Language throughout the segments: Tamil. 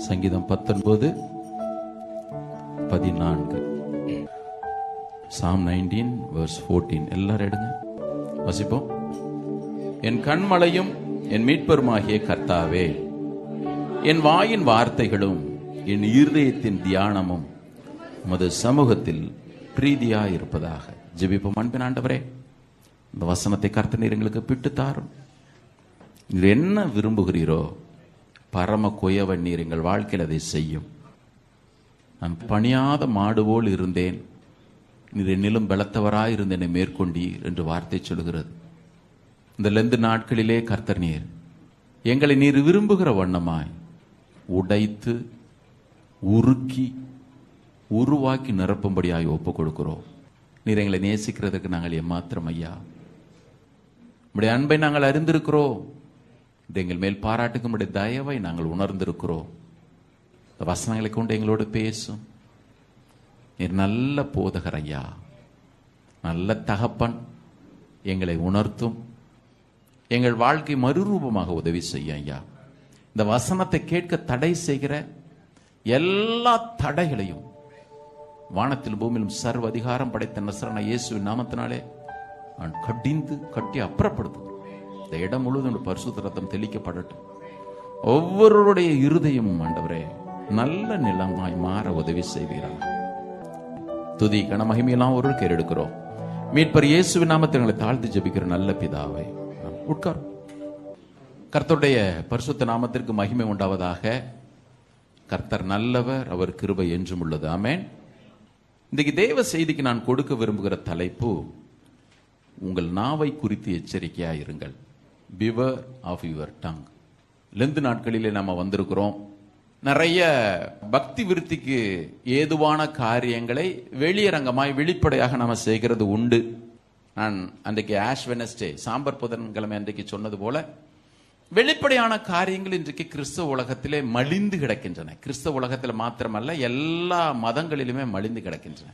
சங்கீதம் 19:14. Psalm 19 verse 14. எல்லாரும் எடுங்க, வசிப்போம். என் கண்மலையும் என் மீட்பருமாகிய கர்த்தாவே, என் வாயின் வார்த்தைகளும் என் இருதயத்தின் தியானமும் உமது சமூகத்தில் பிரீதியாயிருப்பதாக. ஜெபிப்போம். அன்பின் ஆண்டவரே, இந்த வசனத்தை கர்த்தர் எங்களுக்கு பிட்டு தாரும். நீர் என்ன விரும்புகிறீரோ பரம குயவன் நீர் எங்கள் வாழ்க்கையில் அதை செய்யும். நான் பணியாத மாடு போல் இருந்தேன், நீர் என்னிலும் பலத்தவராய் இருந்து என்னை மேற்கொண்டீர் என்று வார்த்தை சொல்கிறது. இந்த லெந்து நாட்களிலே கர்த்தர் நீர் எங்களை நீர் விரும்புகிற வண்ணமாய் உடைத்து உருக்கி உருவாக்கி நிரப்பும்படியாய் ஒப்புக் கொடுக்கிறோம். நீர் எங்களை நேசிக்கிறதுக்கு நாங்கள் எம்மாத்திரம் ஐயா. உம்முடைய அன்பை நாங்கள் அறிந்திருக்கிறோம். எங்கள் மேல் பாராட்டுக்கு உம்முடைய தயவை நாங்கள் உணர்ந்திருக்கிறோம். இந்த வசனங்களை கொண்டு எங்களோடு பேசும். நீர் நல்ல போதகர் ஐயா, நல்ல தகப்பன். எங்களை உணர்த்தும், எங்கள் வாழ்க்கை மறுரூபமாக உதவி செய்ய ஐயா. இந்த வசனத்தை கேட்க தடை செய்கிற எல்லா தடைகளையும் வானத்தில் பூமியிலும் சர்வ அதிகாரம் படைத்த நசரான இயேசுவின் நாமத்தினாலே நான் கட்டி அப்புறப்படுத்துகிறேன். இந்த இடம் முழுவதும் பரிசுத்த ரத்தம் தெளிக்கப்படட்டும். ஒவ்வொருவருடைய இருதயம் ஆண்டவரே நல்ல நிலமாய் மாற உதவி செய்வீராக. துதி கன மகிமையெல்லாம் ஒரு கேரெடுக்கிறோம். மீட்பர் இயேசுவின் நாமத்தில் எங்களை தாழ்த்து ஜெபிக்கிற நல்ல பிதாவே. உட்கார். கர்த்தருடைய பரிசுத்த நாமத்திற்கு மகிமை உண்டாவதாக. கர்த்தர் நல்லவர், அவர் கிருபை என்றும் உள்ளது. ஆமென். இன்றைக்கு தேவ செய்திக்கு நான் கொடுக்க விரும்புகிற தலைப்பு, உங்கள் நாவை குறித்து எச்சரிக்கையாக இருங்கள். பிவர் ஆஃப் யுவர் டங். லெந்து நாட்களிலே நாம வந்திருக்கிறோம். நிறைய பக்தி விருத்திக்கு ஏதுவான காரியங்களை வெளியரங்கமாய் வெளிப்படையாக நாம செய்கிறது உண்டு. நான் அன்றைக்கு ஆஷ் வெனஸ்டே சாம்பர் புதன்கிழமை அன்றைக்கு சொன்னது போல, வெளிப்படையான காரியங்கள் இன்றைக்கு கிறிஸ்தவ உலகத்திலே மலிந்து கிடக்கின்றன. கிறிஸ்தவ உலகத்தில் மாத்திரமல்ல, எல்லா மதங்களிலுமே மலிந்து கிடக்கின்றன.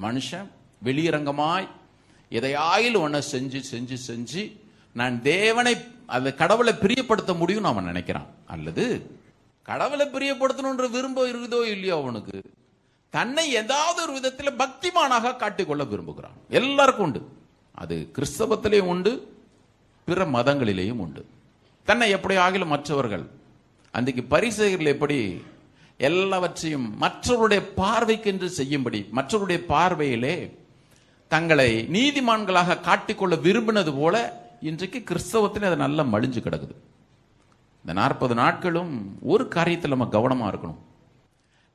மனுஷன் வெளியரங்கமாய் எதையாயிலும் ஒன்ன செஞ்சு செஞ்சு செஞ்சு நான் தேவனை, அது கடவுளை பிரியப்படுத்த முடியும் அவன் நினைக்கிறான். அல்லது கடவுளை பிரியப்படுத்தணுன்ற விரும்ப இருக்குதோ இல்லையோ, அவனுக்கு தன்னை ஏதாவது ஒரு விதத்தில் பக்திமானாக காட்டிக்கொள்ள விரும்புகிறான். எல்லாருக்கும் உண்டு. அது கிறிஸ்தவத்திலேயும் உண்டு, பிற மதங்களிலேயும் உண்டு. தன்னை எப்படி ஆகிலும் மற்றவர்கள் அன்றைக்கு பரிசேயர்கள் எப்படி எல்லாவற்றையும் மற்றவருடைய பார்வைக்கென்று செய்யும்படி, மற்றவருடைய பார்வையிலே தங்களை நீதிமான்களாக காட்டிக்கொள்ள விரும்பினது போல இன்றைக்கு கிறிஸ்தவத்தில் அது நல்லா மலிஞ்சு கிடக்குது. இந்த 40 நாட்களும் ஒரு காரியத்தில் நம்ம கவனமா இருக்கணும்.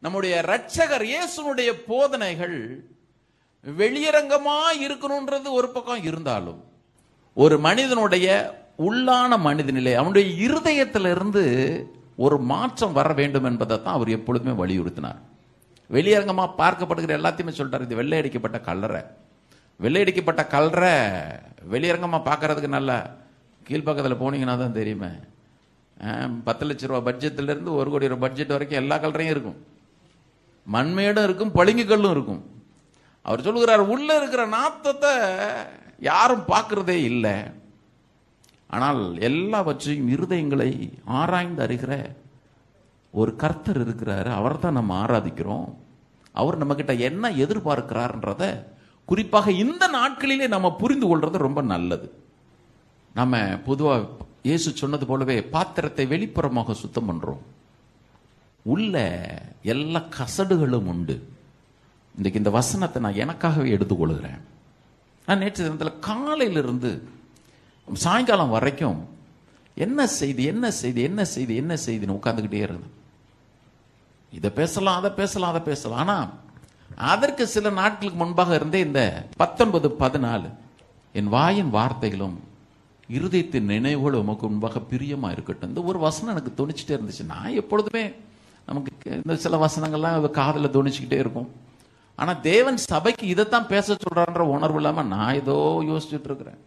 நம்முடைய இரட்சகர் இயேசுனுடைய போதனைகள் வெளியரங்கமா இருக்கணும்ன்றது ஒரு பக்கம் இருந்தாலும், ஒரு மனிதனுடைய உள்ளான மனிதனிலே அவனுடைய இருதயத்திலிருந்து ஒரு மாற்றம் வர வேண்டும் என்பதை தான் அவர் எப்பொழுதுமே வலியுறுத்தினார். வெளியரங்கமா பார்க்கப்படுகிற எல்லாத்தையுமே சொல்லிட்டார். இது வெள்ளை அடிக்கப்பட்ட கல்லறை. வெள்ளை அடிக்கப்பட்ட கல்லறை வெளியரங்கமா பார்க்கறதுக்கு நல்லா கீழ்பக்கத்தில் போனீங்கன்னா தான் தெரியுமே. 10 லட்ச ரூபா பட்ஜெட்ல இருந்து 1 கோடி ரூபாய் பட்ஜெட் வரைக்கும் எல்லா கல்லறையும் இருக்கும். மண்மேடும் இருக்கும், பளிங்கு கல்லும் இருக்கும். அவர் சொல்லுகிறார், உள்ள இருக்கிற நாத்தத்தை யாரும் பார்க்கறதே இல்லை. ஆனால் எல்லாவற்றையும் இருதயங்களை ஆராய்ந்து அறிகிற ஒரு கர்த்தர் இருக்கிறாரு. அவர் தான் நம்ம ஆராதிக்கிறோம். அவர் நம்ம கிட்ட என்ன எதிர்பார்க்கிறார்ன்றத குறிப்பாக இந்த நாட்களிலே நம்ம புரிந்து கொள்றது ரொம்ப நல்லது. நம்ம பொதுவாக இயேசு சொன்னது போலவே பாத்திரத்தை வெளிப்புறமாக சுத்தம் பண்றோம், உள்ள எல்லா கசடுகளும் உண்டு. இன்றைக்கு இந்த வசனத்தை நான் எனக்காகவே எடுத்துக்கொள்கிறேன். நான் நேற்று தினத்தில் காலையிலிருந்து சாயங்காலம் வரைக்கும் என்ன செய்தி என்ன செய்தி என்ன செய்தி என்ன செய்தின்னு உட்கார்ந்துக்கிட்டே இருந்தேன். இதை பேசலாம் அதை பேசலாம் அதை பேசலாம். ஆனா அதற்கு சில நாட்களுக்கு முன்பாக இருந்தே இந்த 19:14 என் வாயின் வார்த்தைகளும் இருதயத்தின் நினைவுகளும் உமக்கு முன்பாக பிரியமா இருக்கட்டும், இந்த ஒரு வசனம் எனக்கு தோணிச்சுட்டே இருந்துச்சு. நான் எப்பொழுதுமே நமக்கு இந்த சில வசனங்கள்லாம் காதல தோணிச்சுக்கிட்டே இருக்கும். ஆனா தேவன் சபைக்கு இதைத்தான் பேச சொல்றான்ற உணர்வு இல்லாம நான் ஏதோ யோசிச்சுட்டு இருக்கிறேன்.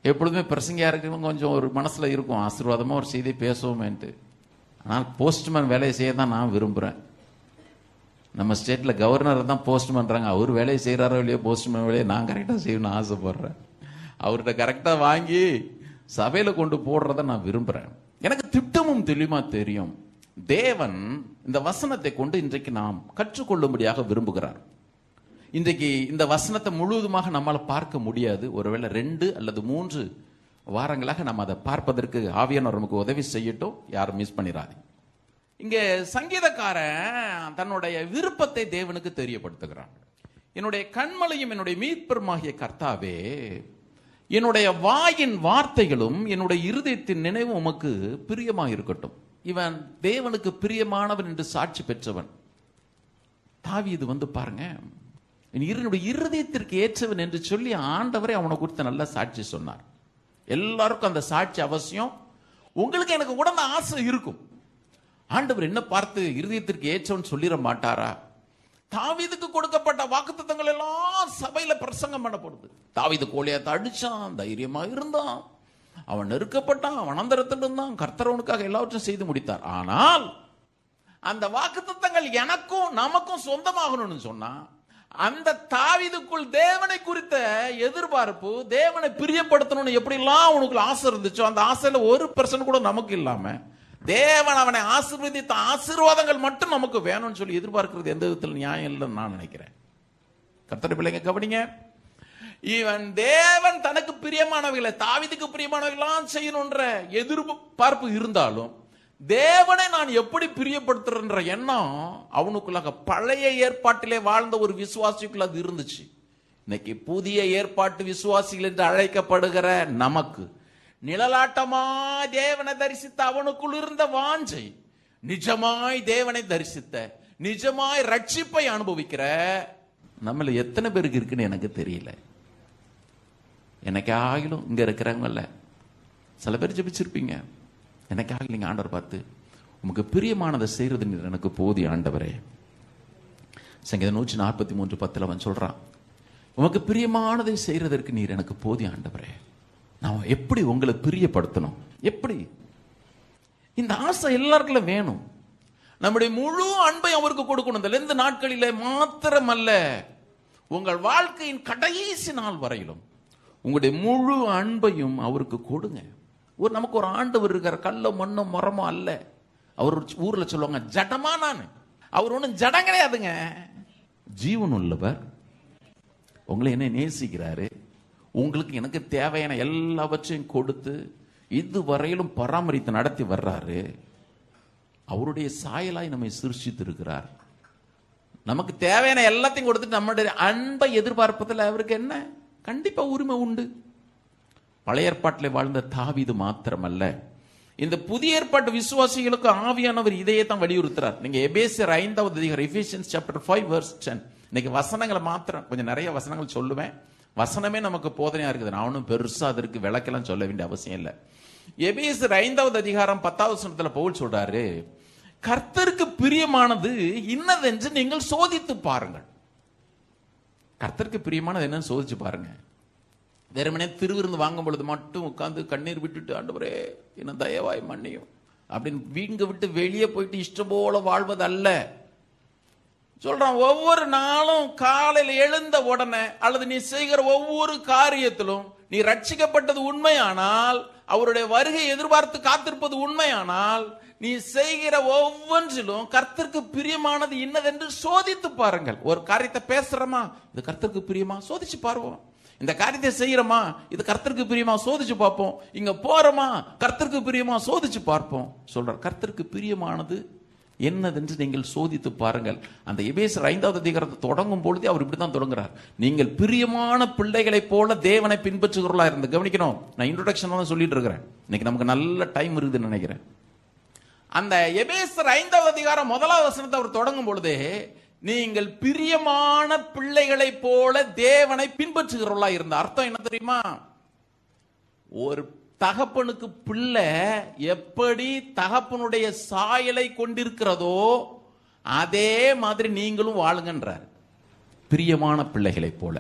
எப்பொழுதுமே பிரசங்கியா இருக்கவங்க கொஞ்சம் ஒரு மனசுல இருக்கும், ஆசீர்வாதமா ஒரு செய்தி பேசுவோமேன்ட்டு. ஆனால் போஸ்ட்மேன் வேலையை செய்ய தான் நான் விரும்புறேன். நம்ம ஸ்டேட்ல கவர்னர் தான் போஸ்ட் பண்றாங்க. அவர் வேலையை செய்யறாரோ இல்லையோ, போஸ்ட்மேன் வேலையை நான் கரெக்டா செய்யணும்னு ஆசைப்படுறேன். அவர்கிட்ட கரெக்டா வாங்கி சபையில கொண்டு போடுறத நான் விரும்புறேன். எனக்கு திட்டமும் தெளிவா தெரியும். தேவன் இந்த வசனத்தை கொண்டு இன்றைக்கு நாம் கற்றுக்கொள்ளும்படியாக விரும்புகிறார். இன்றைக்கு இந்த வசனத்தை முழுவதுமாக நம்மால பார்க்க முடியாது. ஒருவேளை 2 அல்லது 3 வாரங்களாக நம்ம அதை பார்ப்பதற்கு ஆவியானவர் நமக்கு உதவி செய்யட்டும். யாரும் மிஸ் பண்ணிடாதீங்க. இங்கே சங்கீதக்காரன் தன்னுடைய விருப்பத்தை தேவனுக்கு தெரியப்படுத்துகிறான். என்னுடைய கண்மலையும் என்னுடைய மீட்பருமாகிய கர்த்தாவே, என்னுடைய வாயின் வார்த்தைகளும் என்னுடைய இருதயத்தின் நினைவும் உமக்கு பிரியமாக இருக்கட்டும். இவன் தேவனுக்கு பிரியமானவன் என்று சாட்சி பெற்றவன். தாவீது பாருங்க, என்னுடைய இருதயத்திற்கு ஏற்றவன் என்று சொல்லி ஆண்டவரை அவனை குறித்து நல்ல சாட்சி சொன்னார். எல்லாருக்கும் அந்த சாட்சி அவசியம். உங்களுக்கு எனக்கு கூட அந்த ஆசை இருக்கும். ஆண்டவர் என்ன பார்த்து இருதயத்திற்கு ஏற்றவன் சொல்லிட மாட்டாரா? தாவீதுக்கு கொடுக்கப்பட்ட வாக்குத்தத்தங்கள் எல்லாம் சபையில பிரசங்கம் பண்ணப்படுது. தாவீது கோலியாத்தை அடிச்சான், தைரியமா இருந்தான், அவன் நெருக்கப்பட்டான், வனாந்தரத்தில் இருந்தான், கர்த்தர் அவனுக்காக எல்லாவற்றையும் செய்து முடித்தார். ஆனால் அந்த வாக்குத்தத்தங்கள் எனக்கும் நமக்கும் சொந்தமாகணும்னு சொன்னா, அந்த தாவீதுக்குள் தேவனை குறித்த எதிர்பார்ப்பு, தேவனை பிரியப்படுத்தணும்னு எப்படிலாம் உனக்கு ஆசை இருந்துச்சோ, அந்த ஆசையில 1% கூட நமக்கு இல்லாம தேவன் அவனை ஆசீர்வதித்த ஆசீர்வாதங்கள் மட்டும் நமக்கு வேணும்னு சொல்லி எதிர்பார்க்கிறது எந்த விதத்தில் நியாயம் இல்லைன்னு நான் நினைக்கிறேன். கர்த்தருடைய பிள்ளைங்க கவனிங்க. இவன் தேவன் தனக்கு பிரியமானவைகளை, தாவீதுக்கு பிரியமானவைகளாம் செய்யணும்ன்ற எதிர்பார்ப்பு இருந்தாலும் தேவனை நான் எப்படி பிரியப்படுத்துறன்ற எண்ணம் அவனுக்குள்ளாக பழைய ஏற்பாட்டிலே வாழ்ந்த ஒரு விசுவாசிக்குள்ள அது இருந்துச்சு. இன்னைக்கு புதிய ஏற்பாட்டு விசுவாசிகள் என்று அழைக்கப்படுகிற நமக்கு நிழலாட்டமாய் தேவனை தரிசித்த அவனுக்குள் இருந்த வாஞ்சை, நிஜமாய் தேவனை தரிசித்த, நிஜமாய் ரட்சிப்பை அனுபவிக்கிற நம்மள எத்தனை பேருக்கு இருக்குன்னு எனக்கு தெரியல. எனக்காகிலும் இங்க இருக்கிறவங்கள சில பேர் ஜெபிச்சிருப்பீங்க. எனக்காக நீங்க ஆண்டவர் பார்த்து உமக்கு பிரியமானதை செய்யறது எனக்கு போதிய ஆண்டவரே. சங்கீதம் 143:10 அவன் சொல்றான், உமக்கு பிரியமானதை செய்யறதற்கு நீர் எனக்கு போதிய ஆண்டவரே. நான் எப்படி உங்களை பிரியப்படுத்தணும்? எப்படி? இந்த ஆசை எல்லாருக்கும் வேணும். நம்முடைய முழு அன்பை அவருக்கு கொடுக்கணும். இந்த லெந்து நாட்களிலே மாத்திரமல்ல, உங்கள் வாழ்க்கையின் கடைசி நாள் வரையிலும் உங்களுடைய முழு அன்பையும் அவருக்கு கொடுங்க. நமக்கு ஒரு ஆண்டவர் இருக்கிற, கல்ல மண்ணும் மரமும் அல்ல. அவர் ஊர்ல சொல்லுவாங்க ஜடமா. நான் அவர் ஒன்றும் ஜடம் கிடையாதுங்க, ஜீவன் உள்ளவர். உங்களை என்ன நேசிக்கிறாரு, உங்களுக்கு எனக்கு தேவையான எல்லாவற்றையும் கொடுத்து இதுவரையிலும் பராமரித்து நடத்தி வர்றாரு. அவருடைய சாயலாய் நம்மை சிருஷ்டித்து இருக்கிறார். நமக்கு தேவையான எல்லாத்தையும் கொடுத்துட்டு நம்முடைய அன்பை எதிர்பார்ப்பதில் அவருக்கு என்ன கண்டிப்பா உரிமை உண்டு. பழைய ஏற்பாட்டில் வாழ்ந்த தாவீது மாத்திரமல்ல, இந்த புதிய ஏற்பாட்டு விசுவாசிகளுக்கு ஆவியானவர் இதையே தான் வலியுறுத்துறார். நீங்க எபேசியர் 5வது அதிகாரம், Ephesians chapter 5 verse 10. இன்னைக்கு வசனங்களை மாத்திரம் கொஞ்சம் நிறைய வசனங்கள் சொல்லுவேன். வசனமே நமக்கு போதனையா இருக்குது. நான் ஒன்றும் பெருசா அதற்கு விளக்கெல்லாம் சொல்ல வேண்டிய அவசியம் இல்லை. எபேசியர் 5வது அதிகாரம் 10வது வசனத்துல பவுல் சொல்றாரு, கர்த்தருக்கு பிரியமானது இன்னதென்று நீங்கள் சோதித்து பாருங்கள். கர்த்தருக்கு பிரியமானது என்னன்னு சோதிச்சு பாருங்க. வெறுமனே திருவிருந்து வாங்கும் பொழுது மட்டும் உட்கார்ந்து கண்ணீர் விட்டுட்டு ஆண்டவரே என்ன தயவாய் மன்னியும் அப்படின்னு வீங்க விட்டு வெளியே போயிட்டு இஷ்டம் போல வாழ்வது அல்ல. சொல்றான், ஒவ்வொரு நாளும் காலையில் எழுந்த உடனே அல்லது நீ செய்கிற ஒவ்வொரு காரியத்திலும் நீ ரட்சிக்கப்பட்டது உண்மையானால், அவருடைய வருகை எதிர்பார்த்து காத்திருப்பது உண்மையானால், நீ செய்கிற ஒவ்வொன்றிலும் கர்த்தருக்கு பிரியமானது இன்னதென்று சோதித்து பாருங்கள். ஒரு காரியத்தை பேசுறோமா, இது கர்த்தருக்கு பிரியமா, சோதிச்சு பாருவோம். இந்த காரியத்தை செய்யறோமா, இது கர்த்தருக்கு பிரியமா, சோதிச்சு பார்ப்போம். இங்க போறோமா, கர்த்தருக்கு பிரியமா, சோதிச்சு பார்ப்போம். சொல்ற கர்த்தருக்கு பிரியமானது என்னதென்று நீங்கள் சோதித்து பாருங்கள். அந்த எபேசியர் 5வது அதிகாரத்தை தொடங்கும் பொழுதே அவர் இப்படித்தான் தொடங்குறார். நீங்கள் பிரியமான பிள்ளைகளை போல தேவனை பின்பற்றுகிறவர்களா இருந்து கவனிக்கணும். நான் இன்ட்ரோடக்ஷன் சொல்லிட்டு இருக்கிறேன். இன்னைக்கு நமக்கு நல்ல டைம் இருக்குதுன்னு நினைக்கிறேன். அந்த எபேசியர் 5வது அதிகாரம் 1வது வசனத்தை அவர் தொடங்கும் பொழுதே, நீங்கள் பிரியமான பிள்ளைகளை போல தேவனை பின்பற்றுகிறவர்களா இருந்த அர்த்தம் என்ன தெரியுமா? ஒரு தகப்பனுக்கு பிள்ளை எப்படி தகப்பனுடைய சாயலை கொண்டிருக்கிறதோ அதே மாதிரி நீங்களும் வாழுங்கன்றார். பிரியமான பிள்ளைகளை போல,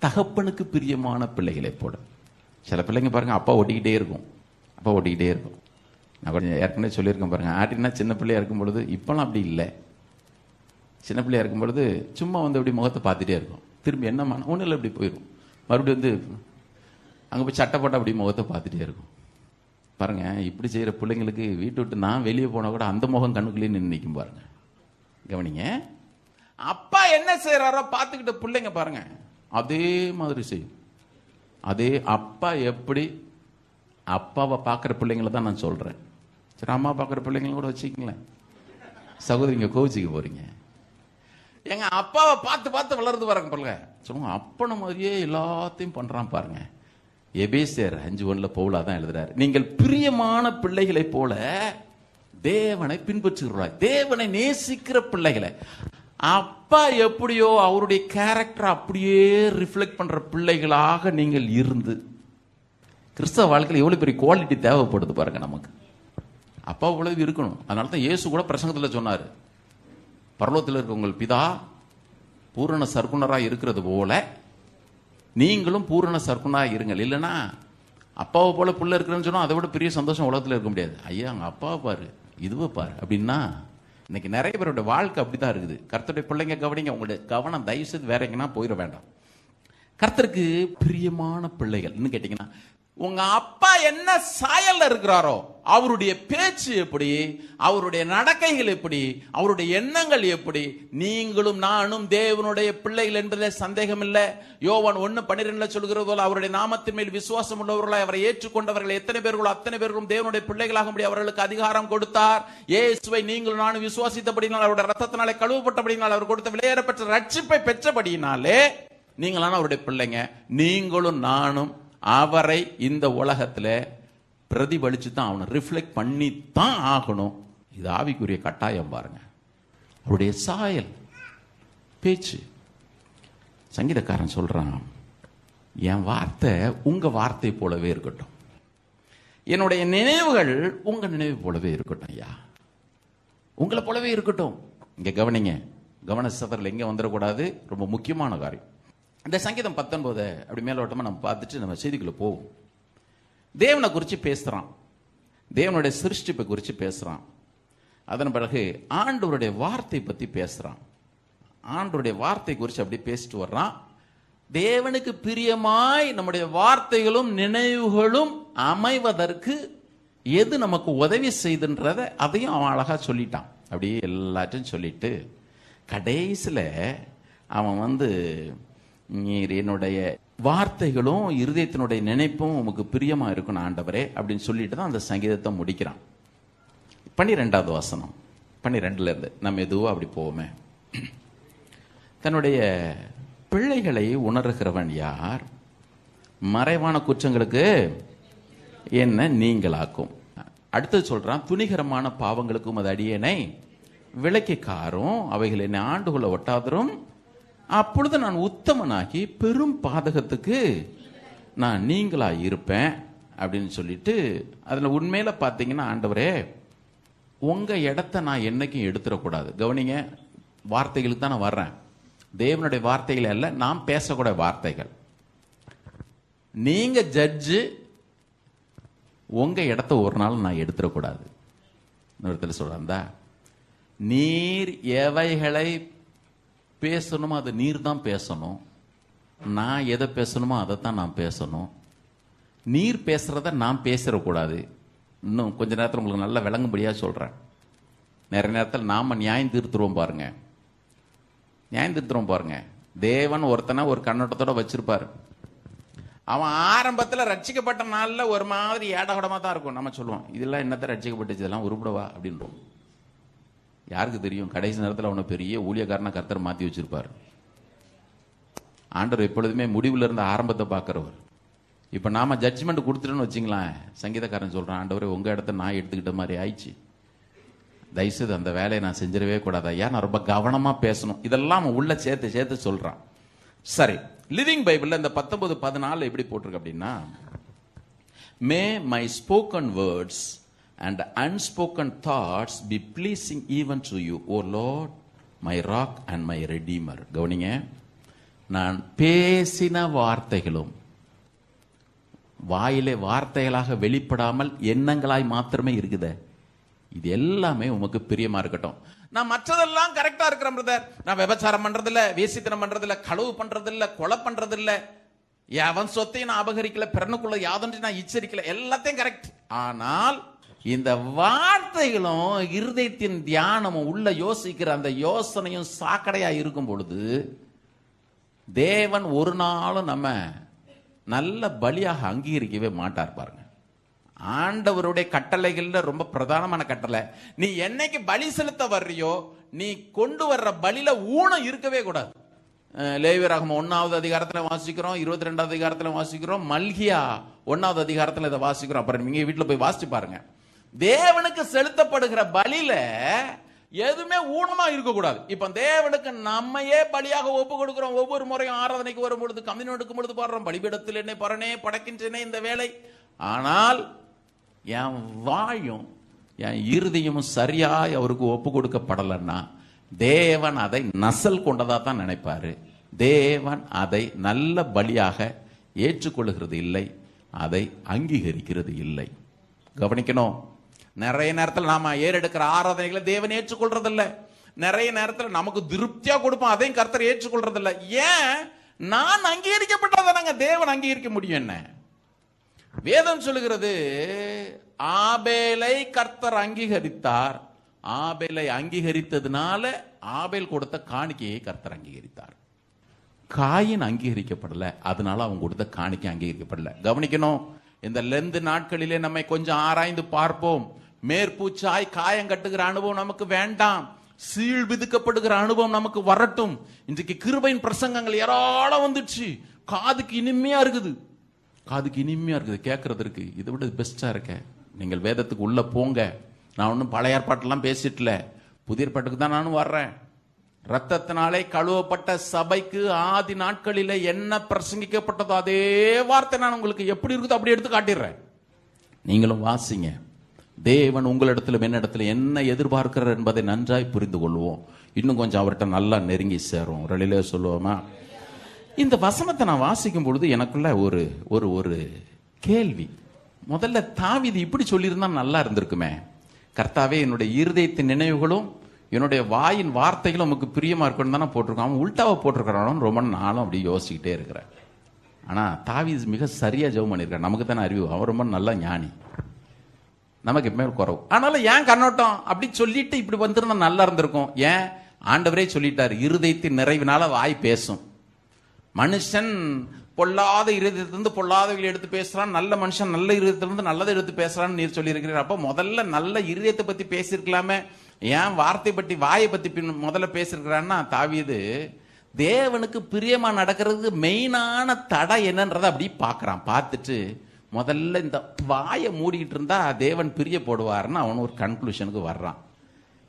தகப்பனுக்கு பிரியமான பிள்ளைகளை போல. சில பிள்ளைங்க பாருங்க, அப்பா ஓட்டிக்கிட்டே இருக்கும், அப்பா ஓட்டிக்கிட்டே இருக்கும். நான் கொஞ்சம் ஏற்கனவே சொல்லியிருக்கேன் பாருங்க, ஆட்டினா சின்ன பிள்ளையா இருக்கும் பொழுது, இப்பெல்லாம் அப்படி இல்லை. சின்ன பிள்ளையா இருக்கும் பொழுது சும்மா அப்படி முகத்தை பார்த்துட்டே இருக்கும். திரும்பி என்னம்மா ஒன்றும் இல்லை, இப்படி போயிடும். மறுபடியும் அங்கே போய் சட்டை போட்டால் அப்படி முகத்தை பார்த்துட்டே இருக்கும். பாருங்க, இப்படி செய்யற பிள்ளைங்களுக்கு வீட்டு விட்டு நான் வெளியே போனா கூட அந்த முகம் கண்ணுக்குள்ளேயே நின்று நிற்கும் பாருங்க. கவனிங்க, அப்பா என்ன செய்யறாரோ பார்த்துக்கிட்ட பிள்ளைங்க பாருங்க அதே மாதிரி செய்யும். அதே அப்பா எப்படி அப்பாவை பார்க்குற பிள்ளைங்களை தான் நான் சொல்றேன். சரி, அம்மா பார்க்குற பிள்ளைங்களும் கூட வச்சுக்கங்களேன். சகோதரிங்க கோவிச்சுக்க போறீங்க. எங்க அப்பாவை பார்த்து பார்த்து வளர்ந்து பாருங்க பாருங்க. சொல்லுங்க, அப்பன மாதிரியே எல்லாத்தையும் பண்றான் பாருங்க. எபேசியர் 5:1 பவுலா தான் எழுதுறாரு, நீங்கள் பிரியமான பிள்ளைகளை போல தேவனை பின்பற்றுகிறாய். தேவனை நேசிக்கிற பிள்ளைகளை அப்பா எப்படியோ அவருடைய கேரக்டர் அப்படியே ரிஃப்ளெக்ட் பண்ற பிள்ளைகளாக நீங்கள் இருந்து, கிறிஸ்தவ வாழ்க்கையில் எவ்வளவு பெரிய குவாலிட்டி தேவைப்படுது பாருங்க நமக்கு. அப்பா உலகம் இருக்கணும். அதனால தான் இயேசு கூட பிரசங்கத்தில் சொன்னார், பரலோகத்தில் இருக்க உங்கள் பிதா பூரண சர்க்குணராக இருக்கிறது போல நீங்களும் பூரண சர்க்குணராக இருங்கள். இல்லைன்னா அப்பாவை போல புள்ள இருக்கிறேன்னு சொன்னா அதை விட பெரிய சந்தோஷம் உலகத்தில் இருக்க முடியாது. ஐயா அங்கே அப்பாவை பாரு, இதுவை பாரு அப்படின்னா இன்னைக்கு நிறைய பேருடைய வாழ்க்கை அப்படிதான் இருக்குது. கர்த்தருடைய பிள்ளைங்க கவனிங்க, உங்களுடைய கவனம் தயவு செய்து வேற எங்கன்னா போயிட வேண்டாம். கர்த்தருக்கு பிரியமான பிள்ளைகள் இன்னும் கேட்டீங்கன்னா, உங்க அப்பா என்ன சாயல்ல இருக்கிறாரோ அவருடைய பேச்சு எப்படி, அவருடைய நடக்கைகள் எப்படி, அவருடைய எண்ணங்கள் எப்படி, நீங்களும் நானும் தேவனுடைய பிள்ளைகள் என்பதில் சந்தேகம் இல்லை. யோவான் 1:12 சொல்கிறது போல, அவருடைய நாமத்தின் மேல் விசுவாசம் உள்ளவர்களாய் அவரை ஏற்றுக்கொண்டவர்கள் எத்தனை பேர்களோ அத்தனை பேர்களும் தேவனுடைய பிள்ளைகளாக முடியும் அவர்களுக்கு அதிகாரம் கொடுத்தார். இயேசுவை நீங்களும் நானும் விசுவாசித்தபடினால், அவருடைய ரத்தத்தினாலே கழுவப்பட்டபடினால், அவர் கொடுத்த விலையேறப்பட்ட ரட்சிப்பை பெற்றபடியினாலே நீங்களான அவருடைய பிள்ளைங்க. நீங்களும் நானும் அவரை இந்த உலகத்துல பிரதிபலிச்சு தான் ஆகணும், ரிஃப்ளெக்ட் பண்ணி தான் ஆகணும். இது ஆவிக்குரிய கட்டாயம் பாருங்க. அவருடைய சாயல், பேச்சு. சங்கீதக்காரன் சொல்றான், என் வார்த்தை உங்க வார்த்தை போலவே இருக்கட்டும், என்னுடைய நினைவுகள் உங்க நினைவு போலவே இருக்கட்டும். ஐயா உங்களை போலவே இருக்கட்டும். இங்க கவனிங்க, கவன சதரில் எங்க வந்துடக்கூடாது, ரொம்ப முக்கியமான காரியம். இந்த சங்கீதம் 19 அப்படி மேலோட்டமா நம்ம பார்த்துட்டு நம்ம செய்திக்குள்ள போவோம். தேவனை குறித்து பேசுறான், தேவனுடைய சிருஷ்டிப்பை குறித்து பேசுறான். அதன் பிறகு ஆண்டவருடைய வார்த்தை பத்தி பேசுறான். ஆண்டவருடைய வார்த்தை குறித்து அப்படி பேசிட்டு வர்றான். தேவனுக்கு பிரியமாய் நம்முடைய வார்த்தைகளும் நினைவுகளும் அமைவதற்கு எது நமக்கு உதவி செய்துன்றத அதையும் அவன் அழகா சொல்லிட்டான். அப்படியே எல்லாத்தையும் சொல்லிட்டு கடைசியில அவன் நீர் என்னுடைய வார்த்தைகளும் இருதயத்தினுடைய நினைப்பும் உமக்கு பிரியமா இருக்கணும் ஆண்டவரே அப்படின்னு சொல்லிட்டு தான் அந்த சங்கீதத்தை முடிக்கிறான். 12வது வசனம், 12ல இருந்து நம்ம எதுவோ அப்படி போவோமே. தன்னுடைய பிள்ளைகளை உணர்கிறவன் யார்? மறைவான குற்றங்களுக்கு என்ன நீங்களாக்கும். அடுத்தது சொல்றான், துணிகரமான பாவங்களுக்கும் அது அடியேனை விலக்கி காரும், அவைகள் என்னை ஆண்டுகொள்ள ஒட்டாதரும், அப்பொழுது நான் உத்தமனாகி பெரும் பாதகத்துக்கு நான் நீங்களா இருப்பேன் அப்படின்னு சொல்லிட்டு, அதுல உண்மையில பாத்தீங்கன்னா, ஆண்டவரே உங்க இடத்த நான் என்னைக்கும் எடுத்துடக்கூடாது. கவனிங்க, வார்த்தைகளுக்கு தான் நான் வர்றேன். தேவனுடைய வார்த்தைகள் அல்ல, நாம் பேசக்கூடிய வார்த்தைகள். நீங்க ஜட்ஜு, உங்க இடத்த ஒரு நாள் நான் எடுத்துடக்கூடாது. இன்னொருத்தர் சொல்றா, நீர் எவைகளை பேசணுமோ அது நீர் தான் பேசணும், நான் எதை பேசணுமோ அதைத்தான் நான் பேசணும். நீர் பேசுறத நான் பேசிடக்கூடாது. இன்னும் கொஞ்ச நேரத்தில் உங்களுக்கு நல்லா விளங்கும்படியா சொல்றேன். நிறைய நேரத்தில் நாம நியாயம் தீர்த்துருவோம் பாருங்க, நியாயம் தீர்த்துருவோம் பாருங்க. தேவன் ஒருத்தனை ஒரு கண்ணோட்டத்தோட வச்சிருப்பாரு. அவன் ஆரம்பத்தில் ரட்சிக்கப்பட்ட நாள்ல ஒரு மாதிரி ஏடகடமா தான் இருக்கும். நம்ம சொல்லுவோம், இதெல்லாம் என்னத்த ரட்சிக்கப்பட்டுச்சு, இதெல்லாம் உருப்படவா அப்படின்றோம். யாருக்கு தெரியும், கடைசி நேரத்தில் அவனை பெரிய ஊழியக்காரனை கர்த்தர் மாற்றி வச்சிருப்பார். ஆண்டவர் எப்பொழுதுமே முடிவுல இருந்த ஆரம்பத்தை பார்க்கிறவர். இப்போ நாம ஜட்ஜ்மெண்ட் கொடுத்துட்டோன்னு வச்சிங்களேன், சங்கீதக்காரன் சொல்றான், ஆண்டவரே உங்க இடத்த நான் எடுத்துக்கிட்ட மாதிரி ஆயிடுச்சு, தயவுசெய்து அந்த வேலையை நான் செஞ்சிடவே கூடாது ஐயா, நான் ரொம்ப கவனமா பேசணும். இதெல்லாம் உள்ள சேர்த்து சேர்த்து சொல்றான். சரி, லிவிங் பைபிள்ல இந்த 19:14 எப்படி போட்டிருக்கு அப்படின்னா, may my spoken words and unspoken thoughts be pleasing even to you, O Lord, my rock and my redeemer. கவனிங்க, நான் பேசின வார்த்தைகளும் வாயிலே வார்த்தைகளாக வெளிப்படாமல் எண்ணங்களாய் மாத்திரமே இருக்குதே, இது எல்லாமே உமக்கு பிரியமா இருக்கட்டும். நான் மற்றதெல்லாம் கரெக்டா இருக்கிறேன் பிரதர், நான் விபச்சாரம் பண்றதில்ல, வேசித்தனம் பண்றதில்ல, களவு பண்றதில்ல, கொலை பண்றதில்ல, அவன் சொத்தையும் நான் அபகரிக்கல, பிறனுக்குள்ள யாதொன்று நான் இச்சரிக்கல, எல்லாத்தையும் கரெக்ட். ஆனால் இந்த வார்த்தைகளும் இருதயத்தின் தியானமும் உள்ள யோசிக்கிற அந்த யோசனையும் சாக்கடையா இருக்கும் பொழுது தேவன் ஒரு நாளும் நம்ம நல்ல பலியாக அங்கீகரிக்கவே மாட்டார். பாருங்க, ஆண்டவருடைய கட்டளைகள்ல ரொம்ப பிரதானமான கட்டளை, நீ என்னைக்கு பலி செலுத்த வர்றியோ நீ கொண்டு வர்ற பலியில ஊனம் இருக்கவே கூடாது. லேவியராகமம் 1வது அதிகாரத்துல வாசிக்கிறோம், 22வது அதிகாரத்துல வாசிக்கிறோம், மல்கியா 1வது அதிகாரத்துல இதை வாசிக்கிறோம். அப்புறம் நீங்க வீட்டுல போய் வாசிச்சு பாருங்க. தேவனுக்கு செலுத்தப்படுகிற பலியில எதுவுமே ஊனமா இருக்கக்கூடாது. இப்ப தேவனுக்கு நம்மையே பலியாக ஒப்பு கொடுக்கிறோம். ஒவ்வொரு முறையும் ஆராதனைக்கு வரும் பொழுது, கம்யூன் எடுக்கும் பொழுது பாடுறோம், பலிபீடத்தில் என்னை பரனே படைக்கின்றனே இந்த வேலை. ஆனால் என் வாயும் என் இருதயமும் சரியாய் அவருக்கு ஒப்பு கொடுக்கப்படலைன்னா தேவன் அதை நசல் கொண்டதா தான் நினைப்பாரு. தேவன் அதை நல்ல பலியாக ஏற்றுக்கொள்கிறது இல்லை, அதை அங்கீகரிக்கிறது இல்லை. கவனிக்கணும். நிறைய நேரத்தில் நாம ஏறெடுக்கிற ஆராதனைகளை தேவன் ஏற்றுக்கொள்றதில்ல. நிறைய நேரத்தில் நமக்கு திருப்தியா கொடுப்போம், அதையும் கர்த்தர் ஏற்றுக்கொள்றதில்ல. ஏன்? நான் அங்கீகரிக்கப்பட்டதானங்க தேவன் அங்கீகரிக்க முடியும். என்ன வேதம் சொல்லுகிறது? ஆபேலை கர்த்தர் அங்கீகரித்தார். ஆபேலை அங்கீகரித்ததுனால ஆபேல் கொடுத்த காணிக்கையை கர்த்தர் அங்கீகரித்தார். காயின் அங்கீகரிக்கப்படல, அதனால அவங்க கொடுத்த காணிக்கை அங்கீகரிக்கப்படல. கவனிக்கணும். இந்த லெந்து நாட்களிலே நம்மை கொஞ்சம் ஆராய்ந்து பார்ப்போம். மேற்பூச்சாய் காயம் கட்டுகிற அனுபவம் நமக்கு வேண்டாம். சீழ் விதுக்கப்படுகிற அனுபவம் நமக்கு வரட்டும். இன்றைக்கு கிருபையின் பிரசங்கங்கள் ஏராளம் வந்துச்சு. காதுக்கு இனிமையா இருக்குது, காதுக்கு இனிமையா இருக்குது கேட்கறதுக்கு. இதை விட பெஸ்டா இருக்க. நீங்கள் வேதத்துக்கு உள்ள போங்க. நான் ஒன்றும் பழைய ஏற்பாட்டெல்லாம் பேசிட்டுல, புதிய ஏற்பாட்டுக்கு தான் நானும் வர்றேன். ரத்தத்தினாலே கழுவப்பட்ட சபைக்கு ஆதி நாட்களில என்ன பிரசங்கிக்கப்பட்டதோ அதே வார்த்தை நான் உங்களுக்கு எப்படி இருக்குதோ அப்படி எடுத்து காட்டிடுறேன். நீங்களும் வாசிங்க. தேவன் உங்களிடத்துல என்னிடத்துல என்ன எதிர்பார்க்கிறார் என்பதை நன்றாய் புரிந்து கொள்வோம். இன்னும் கொஞ்சம் அவர்கிட்ட நல்லா நெருங்கி சேரும். ரெலிலே சொல்லுவோமா? இந்த வசனத்தை நான் வாசிக்கும் பொழுது எனக்குள்ள ஒரு ஒரு ஒரு கேள்வி. முதல்ல தாவீது இப்படி சொல்லியிருந்தா நல்லா இருந்திருக்குமே. கர்த்தாவே, என்னுடைய இருதயத்தின் நினைவுகளும் என்னுடைய வாயின் வார்த்தைகளும் நமக்கு பிரியமா இருக்கணும் தானே போட்டிருக்கான். அவன் உல்டாவை போட்டிருக்கிறான். ரொம்ப நாளும் அப்படி யோசிச்சுக்கிட்டே இருக்கிறேன். ஆனா தாவீது மிக சரியா ஜெபம் பண்ணியிருக்கான். நமக்கு தானே அறிவு, அவன் ரொம்ப நல்ல ஞானி, நமக்கு எப்பவுமே குறவு. ஆனாலும் ஏன் கண்ணோட்டம் அப்படி சொல்லிட்டு இப்படி வந்திருந்தா நல்லா இருந்திருக்கும். ஏன்? ஆண்டவரே சொல்லிட்டார், இருதயத்தின் நிறைவினால வாய் பேசும். மனுஷன் பொல்லாத இருதயத்திலிருந்து பொல்லாதவர்கள் எடுத்து பேசுறான், நல்ல மனுஷன் நல்ல இருதயத்திலிருந்து நல்லதை எடுத்து பேசுறான்னு நீர் சொல்லி இருக்கிறார். அப்ப முதல்ல நல்ல இருதயத்தை பத்தி பேசியிருக்கலாமே, ஏன் வார்த்தை பற்றி வாயை பத்தி முதல்ல பேசியிருக்கிறான்னா, தாவீது தேவனுக்கு பிரியமா நடக்கிறதுக்கு மெயினான தடை என்னன்றதை அப்படி பார்க்கறான். பார்த்துட்டு முதல்ல இந்த வாயை மூடிக்கிட்டு இருந்தா தேவன் பிரிய போடுவார்னு அவன் ஒரு கன்க்ளூஷனுக்கு வர்றான்.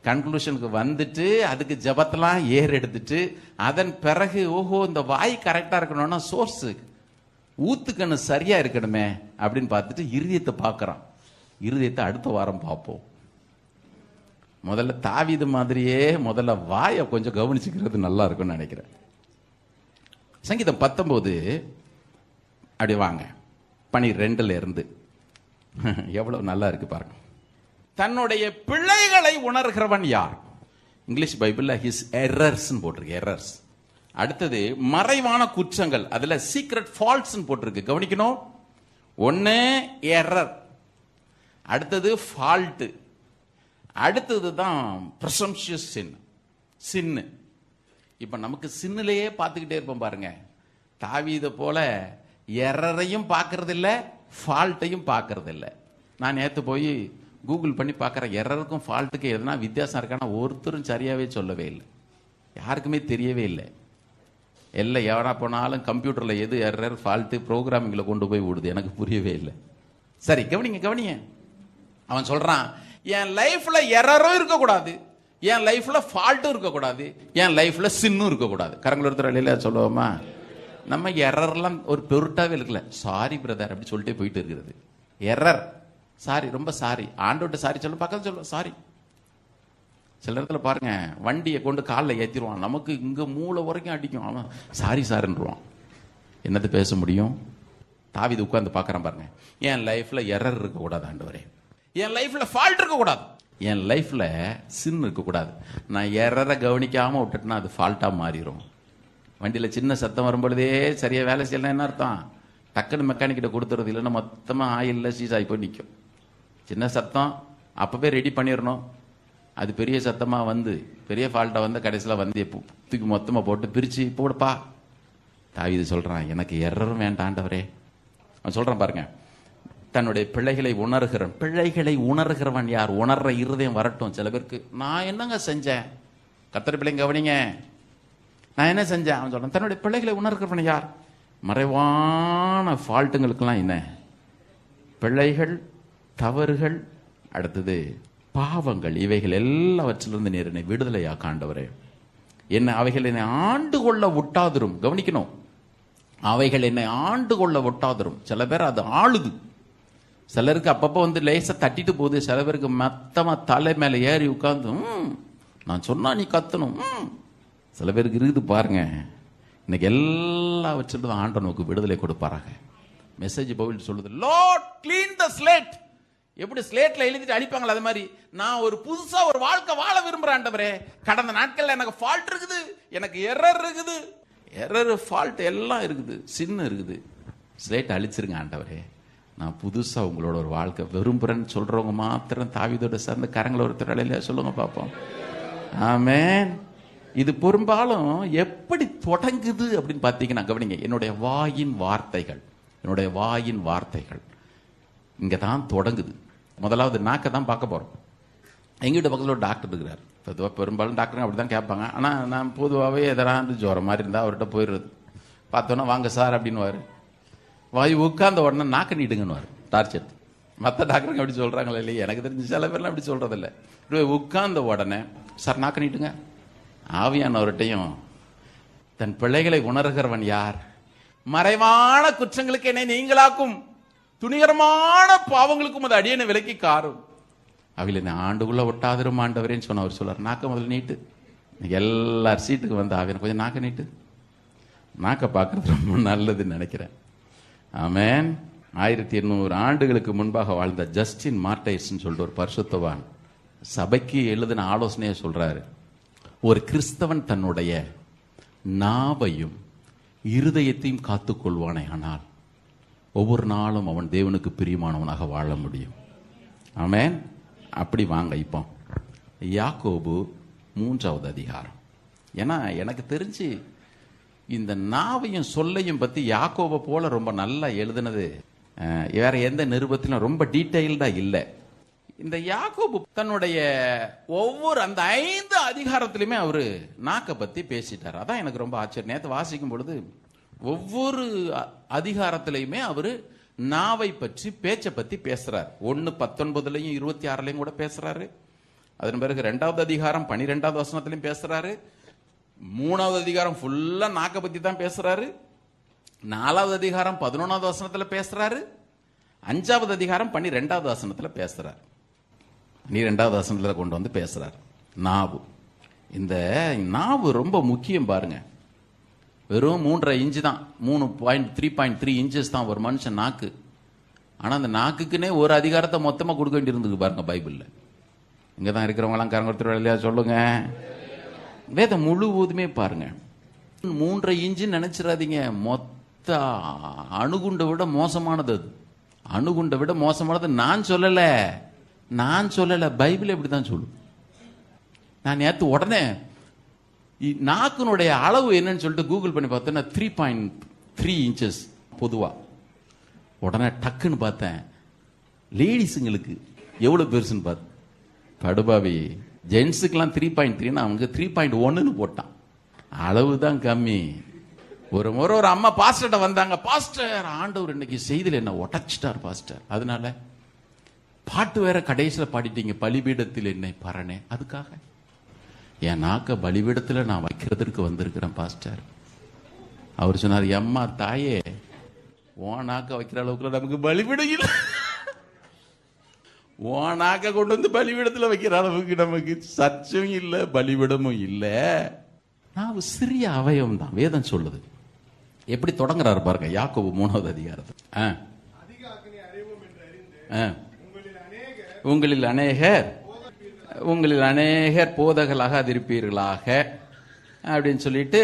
கன்க்ளூஷனுக்கு வந்துட்டு அதுக்கு ஜபத்தெல்லாம் எடுத்துட்டு அதன் பிறகு ஓஹோ இந்த வாய் கரெக்டா இருக்கணும்னா சோர்ஸ் ஊத்துக்கண்ணு சரியா இருக்கணுமே அப்படின்னு பார்த்துட்டு இருதயத்தை பார்க்கறான். இருதயத்தை அடுத்த வாரம் பார்ப்போம். முதல்ல தாவீது மாதிரியே முதல்ல வாயை கொஞ்சம் கவனிச்சுக்கிறது நல்லா இருக்கும்னு நினைக்கிறேன். சங்கீதம் 19 அப்படி வாங்க, 12 இருந்து எவ்வளவு நல்லா இருக்கு பாருங்க. தன்னுடைய பிழைகளை உணர்கிறவன் யார்? இங்கிலீஷ் பைபிள்ல ஹிஸ் எரர்ஸ் போட்டிருக்கு, எரர்ஸ். அடுத்தது மறைவான குற்றங்கள், அதுல சீக்ரெட் ஃபால்ட்ஸ் போட்டிருக்கு. கவனிக்கணும். ஒன்னு எரர், அடுத்தது ஃபால்ட், அடுத்தது தான் பிரசம்ஷியஸ் சின், சின்னு. இப்ப நமக்கு சின்னிலேயே பார்த்துக்கிட்டே இருப்போம் பாருங்க. தாவீதை போல எரரையும் பார்க்கறது இல்லை, ஃபால்ட்டையும் பார்க்கறது இல்லை. நான் நேற்று போய் கூகுள் பண்ணி பார்க்குறேன், எரருக்கும் ஃபால்ட்டுக்கு எதனா வித்தியாசம் இருக்கானா ஒருத்தரும் சரியாகவே சொல்லவே இல்லை, யாருக்குமே தெரியவே இல்லை. எல்லாம் எவனா போனாலும் கம்ப்யூட்டரில் எது எரர் ஃபால்ட்டு ப்ரோக்ராமிங்கில் கொண்டு போய் விடுது, எனக்கு புரியவே இல்லை. சரி கவனிங்க கவனிங்க. அவன் சொல்கிறான், என் லைஃப்பில் எரரும் இருக்கக்கூடாது, என் லைஃப்பில் ஃபால்ட்டும் இருக்கக்கூடாது, என் லைஃப்பில் சின்னும் இருக்கக்கூடாது. கரங்கள் ஒருத்தர் இல்லையா சொல்லுவோமா? நம்ம எரர்லாம் ஒரு பெருட்டாவே இருக்கல, சாரி பிரதர் அப்படி சொல்லிட்டே போயிட்டு இருக்கிறது. எரர் சாரி, ரொம்ப சாரி, ஆண்டோட்ட சாரி சொல்ல பக்கத்து சொல்ல சாரி. சில இடத்துல பாருங்க, வண்டியை கொண்டு காலில் ஏற்றிடுவான், நமக்கு இங்கே மூளை வரைக்கும் அடிக்கும், அவன் சாரி சாருன்றான். என்னது பேச முடியும்? தாவீது உட்கார்ந்து பார்க்குறான் பாருங்க. என் லைஃப்பில் எரர் இருக்கக்கூடாது ஆண்டவரே, என் லைஃப்பில் ஃபால்ட் இருக்கக்கூடாது, என் லைஃப்பில் சின் இருக்கக்கூடாது. நான் எரரை கவனிக்காமல் விட்டுட்டுனா அது ஃபால்ட்டாக மாறிடும். வண்டியில் சின்ன சத்தம் வரும்பொழுதே சரியாக வேலை செய்யலாம் என்ன அர்த்தம்? டக்குன்னு மெக்கானிக்கிட்ட கொடுத்துறது, இல்லைன்னா மொத்தமாக ஆயிலில் சீஸ் ஆகி போய் நிற்கும். சின்ன சத்தம் அப்பவே ரெடி பண்ணிடணும். அது பெரிய சத்தமா வந்து பெரிய ஃபால்ட்டை வந்து கடைசியில் வந்து தூக்கி மொத்தமாக போட்டு பிரித்து போடுப்பா. தாவீது சொல்றான், எனக்கு எரரும் வேண்டாம் ஆண்டவரே. அவன் சொல்றான் பாருங்க, தன்னுடைய பிள்ளைகளை உணர்கிறவன் யார்? உணர்ற இருதயம் வரட்டும். சில பேருக்கு நான் என்னங்க செஞ்சேன், கர்த்தர் பிள்ளைங்க கவனிங்க, நான் என்ன செஞ்சேன்? அவன் சொல்றான், தன்னுடைய பிள்ளைகளை உணர்கிறவன் யார்? மறைவான ஃபால்ட்டுங்களுக்கெல்லாம் என்ன பிள்ளைகள், தவறுகள், அடுத்தது பாவங்கள், இவைகள் எல்லாவற்றிலிருந்து நீர் என்னை விடுதலையாக்க ஆண்டவரே. என்ன அவைகள் என்னை ஆண்டு கொள்ள ஒட்டாதிரும். கவனிக்கணும், அவைகள் என்னை ஆண்டு கொள்ள ஒட்டாதிரும். சில பேர் அது ஆளுது. சிலருக்கு அப்பப்போ வந்து லேசா தட்டிட்டு போகுது. சில பேருக்கு மொத்தமா தலை மேல ஏறி உட்கார்ந்து நான் சொன்னா நீ கத்தணும். சில பேருக்கு இருக்குது பாருங்க. இன்னைக்கு எல்லா வச்சுட்டு ஆண்டவனுக்கு விடுதலை கொடுப்பாராக. மெசேஜ் பவுல் சொல்லுது, லார்ட் கிளீன் த ஸ்லேட். எப்படி ஸ்லேட்ல எழுதிட்டு அடிப்பாங்களா அது மாதிரி நான் ஒரு புதுசா ஒரு வாழ்க்கை வாழ விரும்புறேன் ஆண்டவரே. கடந்த நாட்கள்ல எனக்கு ஃபால்ட் இருக்குது, எனக்கு எரர் இருக்குது, எரர் ஃபால்ட் எல்லாம் இருக்குது, சின்ன இருக்குது. ஸ்லேட் அழிச்சிருங்க ஆண்டவரே, நான் புதுசா உங்களோட ஒரு வாழ்க்கை விரும்புறேன்னு சொல்றவங்க மாத்திரம் தாவீதோட சேர்ந்த கரங்களை ஒரு திரளையில சொல்லுங்க பார்ப்போம். ஆமென். இது பெரும்பாலும் எப்படி தொடங்குது அப்படின்னு பார்த்தீங்கன்னா, கவனிங்க, என்னுடைய வாயின் வார்த்தைகள் இங்க தான் தொடங்குது. முதலாவது நாக்கை தான் பார்க்க போறோம். எங்கிட்ட பக்கத்தில் ஒரு டாக்டர் இருக்கிறார். பொதுவாக பெரும்பாலும் டாக்டருங்க அப்படி தான் கேட்பாங்க. ஆனால் நான் பொதுவாகவே எதனா ஜுரம் மாதிரி இருந்தால் அவர்கிட்ட போயிடுறது. பார்த்தோன்னா வாங்க சார் அப்படின்னுவார். வாய் உட்கார்ந்த உடனே நாக்க நீட்டுங்கன்னுவார் டார்ச்சர். மற்ற டாக்டருங்க அப்படி சொல்கிறாங்களே இல்லையா, எனக்கு தெரிஞ்சு சில பேர்லாம் அப்படி சொல்கிறதில்ல. உட்கார்ந்த உடனே சார் நாக்க நீட்டுங்க. ஆவியானவர்கிட்டையும் தன் பிள்ளைகளை உணர்கிறவன் யார்? மறைவான குற்றங்களுக்கு என்னை நீங்களாக்கும், துணிகரமான பாவங்களுக்கும் அது அடியனை விலக்கி காரும். அவையில் என்ன ஆண்டுக்குள்ள ஒட்டாதிரும் ஆண்டவரேன்னு சொன்ன அவர் சொல்றார். நாக்க முதல்ல நீட்டு. எல்லார் சீட்டுக்கு வந்து ஆவியான கொஞ்சம் நாக்க நீட்டு. நாக்க பார்க்கறது ரொம்ப நல்லதுன்னு நினைக்கிறேன். ஆமென். 1800 ஆண்டுகளுக்கு முன்பாக வாழ்ந்த ஜஸ்டின் மார்டைர்ஸ் சொல்லிட்டு ஒரு பரிசுத்தவான் சபைக்கு எழுதின ஆலோசனையை சொல்றாரு. ஒரு கிறிஸ்தவன் தன்னுடைய நாவையும் இருதயத்தையும் காத்துக்கொள்வானே ஆனால் ஒவ்வொரு நாளும் அவன் தேவனுக்கு பிரியமானவனாக வாழ முடியும். ஆமென். அப்படி வாங்க இப்போ யாக்கோபு 3வது அதிகாரம். ஏன்னா எனக்கு தெரிஞ்சு இந்த நாவையும் சொல்லையும் பத்தி யாக்கோபை போல ரொம்ப நல்லா எழுதுனது வேற எந்த நிருபத்திலும் ரொம்ப டீட்டெயில்டா இல்லை. இந்த யாக்கோபு தன்னுடைய ஒவ்வொரு அந்த 5 அதிகாரத்திலுமே அவரு நாக்கை பத்தி பேசிட்டார். அதான் எனக்கு ரொம்ப ஆச்சரியம். நேற்று வாசிக்கும் பொழுது ஒவ்வொரு அதிகாரத்திலையுமே அவரு நாவை பற்றி, பேச்சை பத்தி பேசுறார். 1:19 26 கூட பேசுறாரு. அதன் பிறகு 2வது அதிகாரம் 12வது வசனத்திலையும் பேசுறாரு. 3வது அதிகாரம் ஃபுல்லா நாக்க பத்தி தான் பேசுறாரு. 4வது அதிகாரம் 11வது வசனத்துல பேசுறாரு. 5வது அதிகாரம் 12வது வசனத்துல பேசுறாரு. 12வது வசனத்துல கொண்டு வந்து பேசுறாரு. நாவு, இந்த நாவு ரொம்ப முக்கியம் பாருங்க. வெறும் 3.5 இன்ச்சு தான், 3.3 இன்ச்சஸ் தான் ஒரு மனுஷன் நாக்கு. ஆனா அந்த நாக்குக்குன்னே ஒரு அதிகாரத்தை மொத்தமா கொடுக்க வேண்டியிருந்தது பாருங்க பைபிள்ல. இங்கதான் இருக்கிறவங்க எல்லாம் கரங்கொருத்தர் இல்லையா சொல்லுங்க. வேதம் முழுவதுமே பாருங்க. 3.5 இன்ச்சு நினைச்சிடாதீங்க. மொத்த அணுகுண்டை விட மோசமானது. அது அணுகுண்டை விட மோசமானது. நான் சொல்லல, பைபிள் எப்படிதான் சொல்லு. நான் நேற்று உடனே நாக்கினுடைய அளவு என்னன்னு சொல்லிட்டு கூகுள் பண்ணி பார்த்தேன்னா 3.3 இன்ச்சஸ் பொதுவா. உடனே டக்குன்னு பார்த்தேன் லேடிஸுங்களுக்கு எவ்வளவு பெருசுன்னு பார்த்தேன். படுபாவி, ஜென்ஸுக்கெல்லாம் 3.3, அவங்க 3.1 போட்டான். அளவுதான் கம்மி. ஒரு முறை ஒரு அம்மா பாஸ்டர்ட்ட வந்தாங்க. பாஸ்டர், ஆண்டவர் இன்னைக்கு செய்தியில் என்ன உடைச்சிட்டார் பாஸ்டர். அதனால பாட்டு வேற கடைசியில பாடிட்டீங்க, பலிபீடத்தில் என்னை பரணே. அதுக்காக என் நாக்க பலிபீடத்தில் நான் வைக்கிறதுக்கு வந்திருக்கிறேன் பாஸ்டர். அவர் சொன்னார், எம்மா தாயே, உன் நாக்க வைக்கிற அளவுக்கு நமக்கு பலிபீடம் இல்லை. உன் நாக்க கொண்டு வந்து பலிபீடத்தில் வைக்கிற அளவுக்கு நமக்கு சர்ச்சும் இல்லை, பலிபீடமும் இல்லை. நான் சிறிய அவயம் தான். வேதம் சொல்லுது. எப்படி தொடங்குறாரு பாருங்க யாக்கோபு 3வது அதிகாரத்தில். உங்களில் அநேகர் போதகர்களாக அதிருப்பீர்களாக அப்படின்னு சொல்லிட்டு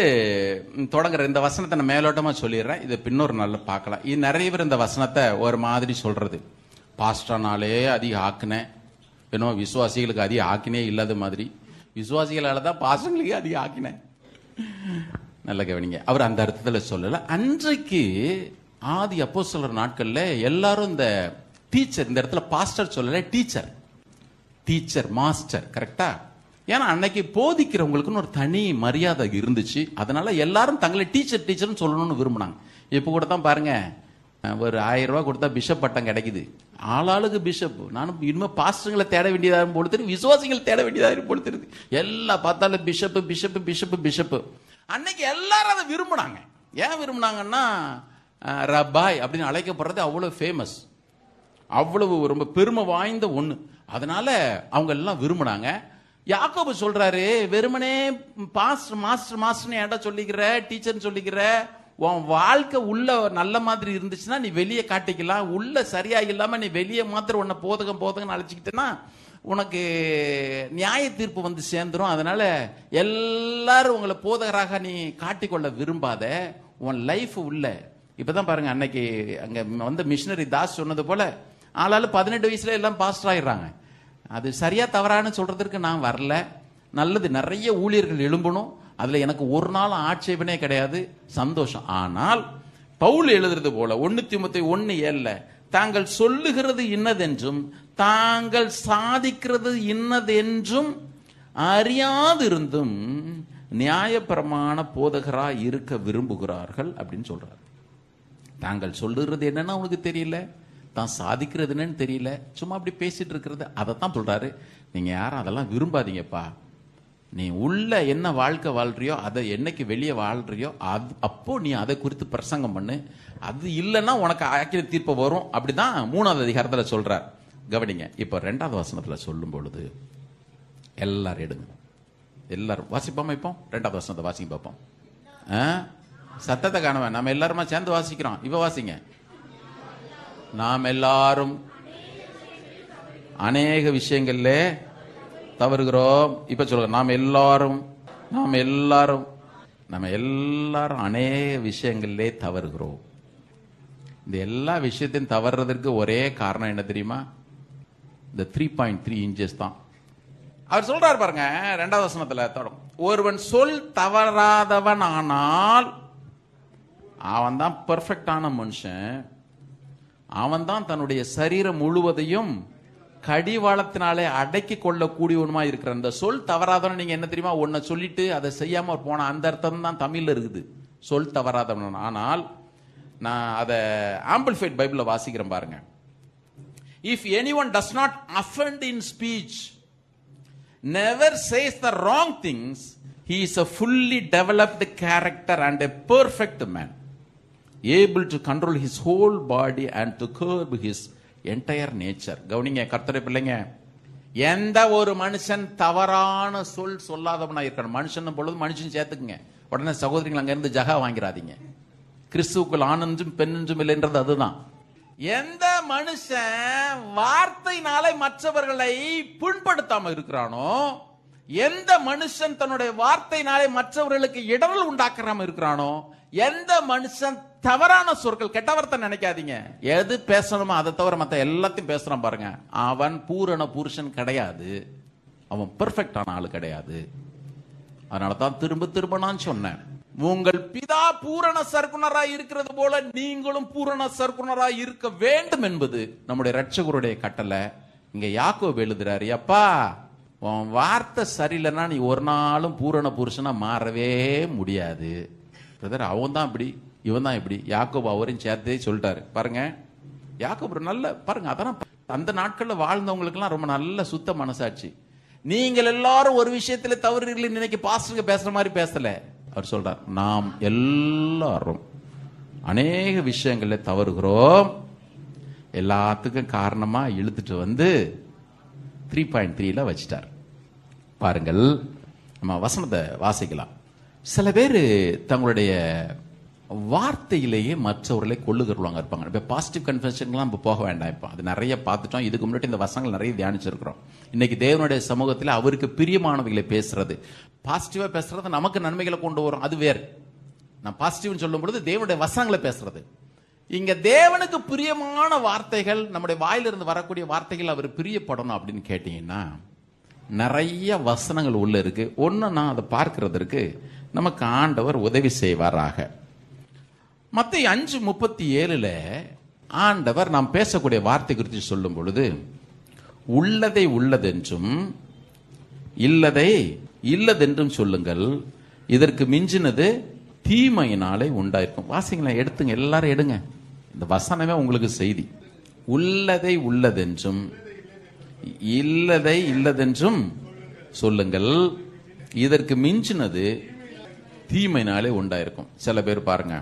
தொடங்குற இந்த வசனத்தை நான் மேலோட்டமா சொல்லிடுறேன். இதை பின்னொரு நாள்ல பார்க்கலாம். இது நிறைய பேர் இந்த வசனத்தை ஒரு மாதிரி சொல்றது. பாஸ்டர்னாலே அதிக ஆக்கினேன், ஏன்னோ விசுவாசிகளுக்கு அதிக ஆக்கினே இல்லாத மாதிரி விசுவாசிகளால தான் பாஸ்டர்களுக்கு அதிக ஆக்கினேன். நல்ல கவனிங்க, அவர் அந்த அர்த்தத்தில் சொல்லல. அன்றைக்கு ஆதி அப்போஸ்தலர் நாட்கள்ல எல்லாரும் இந்த டீச்சர், இந்த இடத்துல பாஸ்டர் சொல்லல, டீச்சர், டீச்சர் மாஸ்டர், கரெக்டா? ஏன்னா அன்னைக்கு போதிக்கிறவங்களுக்குன்னு ஒரு தனி மரியாதை இருந்துச்சு. அதனால எல்லாரும் தங்களை டீச்சர் டீச்சர்னு சொல்லணும்னு விரும்பினாங்க. இப்போ கூட தான் பாருங்க, ஒரு 1000 ரூபாய் கொடுத்தா பிஷப் பட்டம் கிடைக்குது. ஆளாளுக்கு பிஷப். நானும் இனிமே பாஸ்டர்களை தேட வேண்டியதாக இருக்கும் போல தெரியுது, விசுவாசிகளை தேட வேண்டியதாக இருக்கும் போல தெரியுது. எல்லாம் பார்த்தாலும் பிஷப்பு பிஷப்பு பிஷப்பு பிஷப்பு. அன்னைக்கு எல்லாரும் அதை விரும்பினாங்க. ஏன் விரும்பினாங்கன்னா, ரபாய் அப்படின்னு அழைக்கப்படுறது அவ்வளவு ஃபேமஸ், அவ்வளவு ரொம்ப பெருமை வாய்ந்த ஒண்ணு. அதனால அவங்க எல்லாம் விரும்பினாங்க. யாக்கோபு சொல்றாரு, வெறுமனே பாஸ்டர் மாஸ்டர் மாஸ்டர்னு ஏன்டா சொல்லிக்கிற, டீச்சர்னு சொல்லிக்கிற, உன் வாழ்க்கை உள்ள நல்ல மாதிரி இருந்துச்சுன்னா நீ வெளியே காட்டிக்கலாம், உள்ள சரியா இல்லாம நீ வெளியே மாத்திரம் உன்னை போதகம் போதகம் அழைச்சிக்கிட்டேன்னா உனக்கு நியாய தீர்ப்பு வந்து சேர்ந்துரும். அதனால எல்லாரும் உங்களை போதகராக நீ காட்டிக்கொள்ள விரும்பாத, உன் லைஃப் உள்ள. இப்பதான் பாருங்க, அன்னைக்கு அங்க வந்து மிஷினரி தாஸ் சொன்னது போல ஆளாலும் 18 வயசுல எல்லாம் பாஸ்டர் ஆயிடுறாங்க. அது சரியா தவறான்னு சொல்றதுக்கு நான் வரல. நல்லது, நிறைய ஊழியர்கள் எழும்பணும், அதுல எனக்கு ஒரு நாள் ஆட்சேபனே கிடையாது, சந்தோஷம். ஆனால் பவுல் எழுதுறது போல 1 தீமோத்தேயு 1:7 தாங்கள் சொல்லுகிறது இன்னதென்றும் தாங்கள் சாதிக்கிறது இன்னதென்றும் அறியாதிருந்தும் நியாயப்பிரமாண போதகராய் இருக்க விரும்புகிறார்கள் அப்படின்னு சொல்றாரு. தாங்கள் சொல்லுகிறது என்னன்னா உனக்கு தெரியல, தான் சாதிக்கிறது என்னன்னு தெரியல, சும்மா அப்படி பேசிட்டு இருக்கிறது, அதைத்தான் சொல்றாரு. நீங்க யாரும் அதெல்லாம் விரும்பாதீங்கப்பா. நீ உள்ள என்ன வாழ்க்கை வாழ்றியோ, அதை என்னைக்கு வெளியே வாழ்றியோ அப்போ நீ அதை குறித்து பிரசங்கம் பண்ணு. அது இல்லைன்னா உனக்கு ஆக்கின தீர்ப்பு வரும். அப்படிதான் 3வது அதிகாரத்தில் சொல்றார். கவனிங்க, இப்போ 2வது வசனத்தில் சொல்லும் பொழுது எல்லாரும் எடுங்க, எல்லாரும் வாசிப்போம். இப்போ 2வது வசனத்தை வாசிக்க பார்ப்போம். சத்தத்தை காணுவேன், நம்ம எல்லாருமா சேர்ந்து வாசிக்கிறோம். இப்ப வாசிங்க. நாம் எல்லாரும் அநேக விஷயங்கள்ல தவறுகிறோம். இப்ப சொல்லுங்க, நாம் எல்லாரும் அநேக விஷயங்களிலே தவறுகிறோம். இந்த எல்லா விஷயத்தையும் தவறுறதுக்கு ஒரே காரணம் என்ன தெரியுமா? இந்த 3.3 இன்ச்சஸ் தான். அவர் சொல்றாரு பாருங்க, 2வது வசனத்துல தொடரும். ஒருவன் சொல் தவறாதவன் ஆனால் அவன் தான் பெர்ஃபெக்டான மனுஷன், அவன் தான் தன்னுடைய சரீரம் முழுவதையும் கடிவாளத்தினாலே அடக்கி கொள்ளக்கூடியவனுமா இருக்கிற. அந்த சொல் தவறாதவன் நீங்க என்ன தெரியுமா? ஒன்ன சொல்லிட்டு அதை செய்யாம போன அந்த அர்த்தம் தான் தமிழ்ல இருக்குது, சொல் தவறாதவன். ஆனால் நான் அதை ஆம்பிளிஃபைட் பைபிள்ல வாசிக்கிறேன் பாருங்க. If anyone does not offend in speech, never says the wrong things, he is a fully developed character and a perfect man, able to control his whole body and to curb his entire nature. கவனிங்க கர்த்தருடைய பிள்ளைங்க, எந்த ஒரு மனுஷன் தவறான சொல் சொல்லாதவனா இருக்கணும். மனுஷன் பொழுது மனுஷன் சேர்த்துக்குங்க. உடனே சகோதரிகள் அங்க இருந்து ஜகா வாங்கிறாதீங்க. கிறிஸ்துவுக்குள் ஆனந்தும் பெண்ணென்றும் இல்லைன்றது அதுதான். எந்த மனுஷன் வார்த்தையினாலே மற்றவர்களை புண்படுத்தாம இருக்கிறானோ, எந்த மனுஷன் தன்னுடைய வார்த்தையினாலே மற்றவர்களுக்கு இடரல் உண்டாக்காம இருக்கிறானோ, எந்த மனுஷன் தவறான சொற்கள், கெட்ட வார்த்தை நினைக்காதீங்க, எது பேசணுமோ அதை தவிர மற்ற எல்லாத்தையும் பேசுறான் பாருங்க, அவன் பூரண புருஷன் கிடையாது, அவன் பெர்ஃபெக்டான ஆளு கிடையாது. அதனாலதான் திரும்ப திரும்ப நான் சொன்னேன், உங்கள் பிதா பூரண சர்க்குணராய் இருக்கிறது போல நீங்களும் பூரண சர்க்குணராய் இருக்க வேண்டும் என்பது நம்முடைய இரட்சகருடைய கட்டளை. இங்க யாக்கோபு எழுதுறாரு, அப்பா உன் வார்த்தை சரியில்லைன்னா நீ ஒரு நாளும் பூரண புருஷனா மாறவே முடியாது. அவன் தான் இப்படி, இவன் தான் இப்படி. யாக்கோபு அவரையும் சேர்த்தே சொல்லிட்டாரு பாருங்க. யாக்கோபு நல்ல பாருங்க, அதெல்லாம் அந்த நாட்கள்ல வாழ்ந்தவங்களுக்கு எல்லாம் ரொம்ப நல்ல சுத்த மனசாட்சி. நீங்கள் எல்லாரும் ஒரு விஷயத்துல தவறுகளை நினைக்க பாஸ்டருங்க பேசுற மாதிரி பேசல. அவர் சொல்றார், நாம் எல்லாரும் அநேக விஷயங்கள்ல தவறுகிறோம், எல்லாத்துக்கும் காரணமா இழுத்துட்டு வந்து 3.3 வச்சிட்டார் பாருங்கள். நம்ம வசனத்தை வாசிக்கலாம். சில பேர் தங்களுடைய வார்த்தையிலேயே மற்றவர்களை கொள்ளுகிறவங்க இருப்பாங்க. இப்போ பாசிட்டிவ் கன்ஃபெஷன்லாம் இப்போ போக வேண்டாம், இப்போ அது நிறைய பார்த்துட்டோம். இதுக்கு முன்னாடி இந்த வசனங்கள் நிறைய தியானிச்சிருக்கிறோம். இன்னைக்கு தேவனுடைய சமூகத்தில் அவருக்கு பிரியமானவைகளை பேசுறது, பாசிட்டிவா பேசுறது நமக்கு நன்மைகளை கொண்டு வரும், அது வேறு. நான் பாசிட்டிவ்னு சொல்லும் பொழுது தேவனுடைய வசனங்களை பேசுறது. இங்க தேவனுக்கு பிரியமான வார்த்தைகள், நம்முடைய வாயிலிருந்து வரக்கூடிய வார்த்தைகள் அவர் பிரியப்படணும் அப்படின்னு கேட்டீங்கன்னா நிறைய வசனங்கள் உள்ள இருக்கு. ஒன்னு நான் அதை பார்க்கிறதற்கு நமக்கு ஆண்டவர் உதவி செய்வாராக. மத்தேயு 5:37 ஆண்டவர் நாம் பேசக்கூடிய வார்த்தை குறித்து சொல்லும் பொழுது, உள்ளதை உள்ளதென்றும் இல்லதை இல்லதென்றும் சொல்லுங்கள், இதற்கு மிஞ்சினது தீமையினாலே உண்டாயிருக்கும். வாசிங்களேன், எடுத்துங்க, எல்லாரும் எடுங்க. இந்த வசனமே உங்களுக்கு செய்தி. உள்ளதை உள்ளதென்றும் இல்லதை இல்லதென்றும் சொல்லுங்கள், இதற்கு மிஞ்சினது தீமையினாலே உண்டாயிருக்கும். சில பேர் பாருங்க,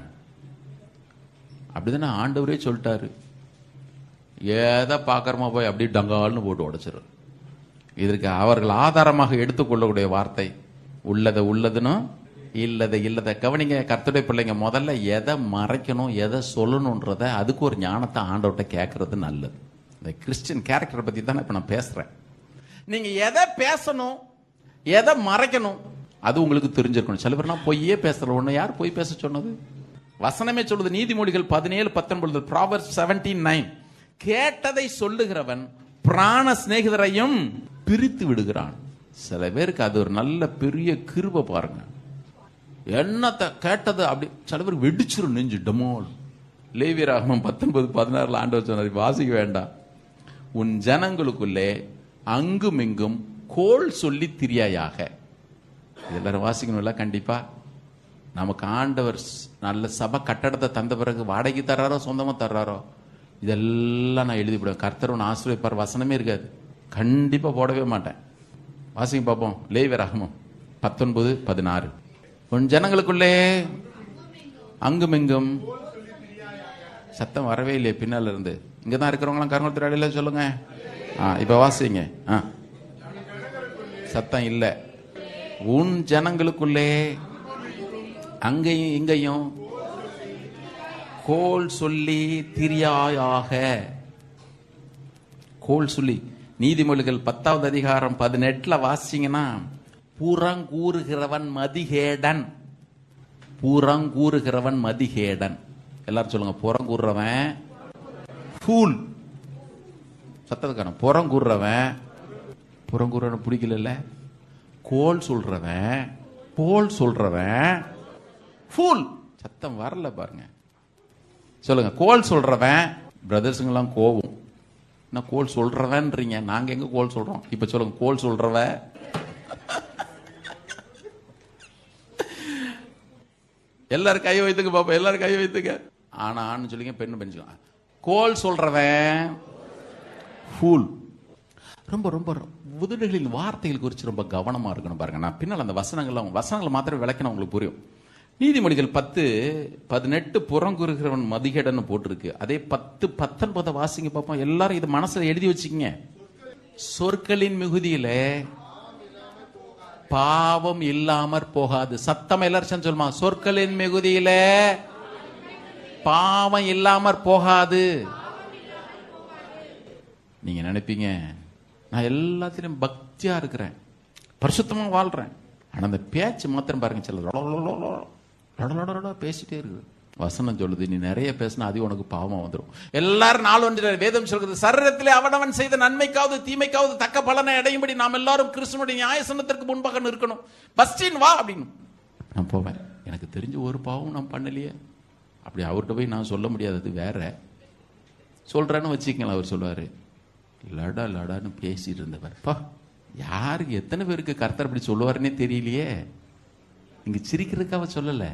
அப்படிதானே ஆண்டவரே சொல்லிட்டாரு, ஏதோ பாக்கறமா போய் அப்படி டங்கால்னு போட்டு உடைச்சிரு. இதற்கு அவர்கள் ஆதாரமாக எடுத்துக்கொள்ளக்கூடிய வார்த்தை உள்ளதை உள்ளதுன்னு இல்லதை இல்லதை. கவனிங்க கர்த்தருடைய பிள்ளைங்க, முதல்ல எதை மறைக்கணும் எதை சொல்லணுன்றத அதுக்கு ஒரு ஞானத்தை ஆண்டவர்கிட்ட கேட்கறது நல்லது. இந்த கிறிஸ்டியன் கேரக்டரை பத்தி தான் இப்ப நான் பேசுறேன். நீங்க எதை பேசணும் எதை மறைக்கணும் அது உங்களுக்கு தெரிஞ்சிருக்கணும். சில பேர் நான் பொய்யே பேசுற ஒண்ணு. யார் பொய் பேச சொன்னது? வசனமே சொல்லுது. நீதிமொழிகள் 17:19, Proverbs 17:9, கேட்டதை சொல்லுகிறவன் பிராண சிநேகிதரையும் பிரித்து விடுகிறான். சில பேருக்கு அது ஒரு நல்ல பெரிய கிருபை பாருங்க. என்னத்தை கேட்டது அப்படி சில பேர் வெடிச்சிரும் நெஞ்சு டமோல். லேவியராகமம் 19:16 ஆண்டவர் சொன்னார், வாசிக்க வேண்டாம், உன் ஜனங்களுக்குள்ளே அங்கும் இங்கும் கோல் சொல்லி திரியாயாக. எல்லாரும் வாசிக்கணும்ல கண்டிப்பா. நமக்கு ஆண்டவர் நல்ல சபை கட்டடத்தை தந்த பிறகு வாடகை தர்றாரோ சொந்தமா தர்றாரோ இதெல்லாம் நான் எழுதிவிடுவேன். கர்த்தர் ஒன்று ஆசீர்வதிப்பார், வசனமே இருக்காது, கண்டிப்பா போடவே மாட்டேன். வாசிங்க பார்ப்போம். லேவியராகமம் 19:16, உன் ஜனங்களுக்குள்ளே அங்கும் இங்கும். சத்தம் வரவே இல்லையே பின்னால இருந்து. இங்கதான் இருக்கிறவங்களாம் கருங்கத்திராடியில சொல்லுங்க. இப்ப வாசிங்க. சத்தம் இல்ல. உன் ஜனங்களுக்குள்ளே அங்கேயும் இங்கேயும் கோல் சொல்லி திரியாயாக. கோல் சொல்லி. நீதிமொழிகள் 10வது அதிகாரம் 18 வாசிங்கன்னா, புறங்கூறுகிறவன் மதிகேடன். புறங்கூறுகிறவன் மதிகேடன். எல்லாரும் சொல்லுங்க, புறங்கூறுறவன் ஃபூல். சத்தத்துக்கான புறங்கூறுறவன். புறங்கூறுறவன் பிடிக்கல. கோல் சொல்றவன், போல் சொல்றவன் ஃபூல். சத்தம் வரல பாருங்க. சொல்லுங்க, கோல் சொல்றவன். பிரதர்ஸுங்கெல்லாம் கோவம், என்ன கோல் சொல்றவன்றீங்க, நாங்க எங்க கோல் சொல்றோம். இப்ப சொல்லுங்க, கோல் சொல்றவ. எல்லாரும் கையை வைத்துக்க பாப்பா, எல்லாரும் கையை வைத்துக்க. ஆனா ஆண் சொல்லிங்க, பெண்ணு பெண்ணுக்கலாம். கோல் சொல்றவன் ஃபூல். ரொம்ப ரொம்ப உதடுகளின் வார்த்தைகள் குறித்து ரொம்ப கவனமா இருக்கணும் பாருங்க. நான் பின்னால் அந்த வசனங்களை மாத்திரம் விளக்கினா உங்களுக்கு புரியும். நீதிமொழிகள் 10:18 புறங்குறுகிறவன் மதிகேடன் போட்டிருக்கு. அதே 10:19 வாசிங்க பார்ப்போம். எல்லாரும் இது மனசுல எழுதி வச்சுக்கீங்க. சொற்களின் மிகுதியிலே பாவம் இல்லாமற் போகாது. சத்தம் எல்லாரும் சொல்லுமா, சொற்களின் மிகுதியிலே பாவம் இல்லாமற் போகாது. நீங்க நினைப்பீங்க, நான் எல்லாத்திலும் பக்தியா இருக்கிறேன், பரிசுத்தமா வாழ்றேன். ஆனா அந்த பேச்சு மாத்திரம் பாருங்க, சில பேசிட்டே இருக்கு. வசனம் சொல்லுது, நீ நிறைய பேசினா அது உனக்கு பாவமா வந்துடும். எல்லாரும் நாள் ஒன்று வேதம் சொல்கிறது, சரீரத்திலே அவனவன் செய்த நன்மைக்காவது தீமைக்காவது தக்க பலனை அடையும்படி நாம் எல்லாரும் கிறிஸ்துவனுடைய நியாயசனத்திற்கு முன்பாக நிற்கணும். பஸ்டின் வா அப்படின்னு நான் போவேன். எனக்கு தெரிஞ்ச ஒரு பாவம் நான் பண்ணலையே. அப்படி அவர்கிட்ட போய் நான் சொல்ல முடியாது, அது வேற. சொல்றேன்னு வச்சுக்கங்களேன். அவர் சொல்லுவாரு, லடா லடான்னு பேசிட்டு இருந்தவர். யாருக்கு எத்தனை பேருக்கு கர்த்தர் அப்படி சொல்லுவாருன்னே தெரியலையே. இங்க சிரிக்கிறதுக்காக சொல்லல,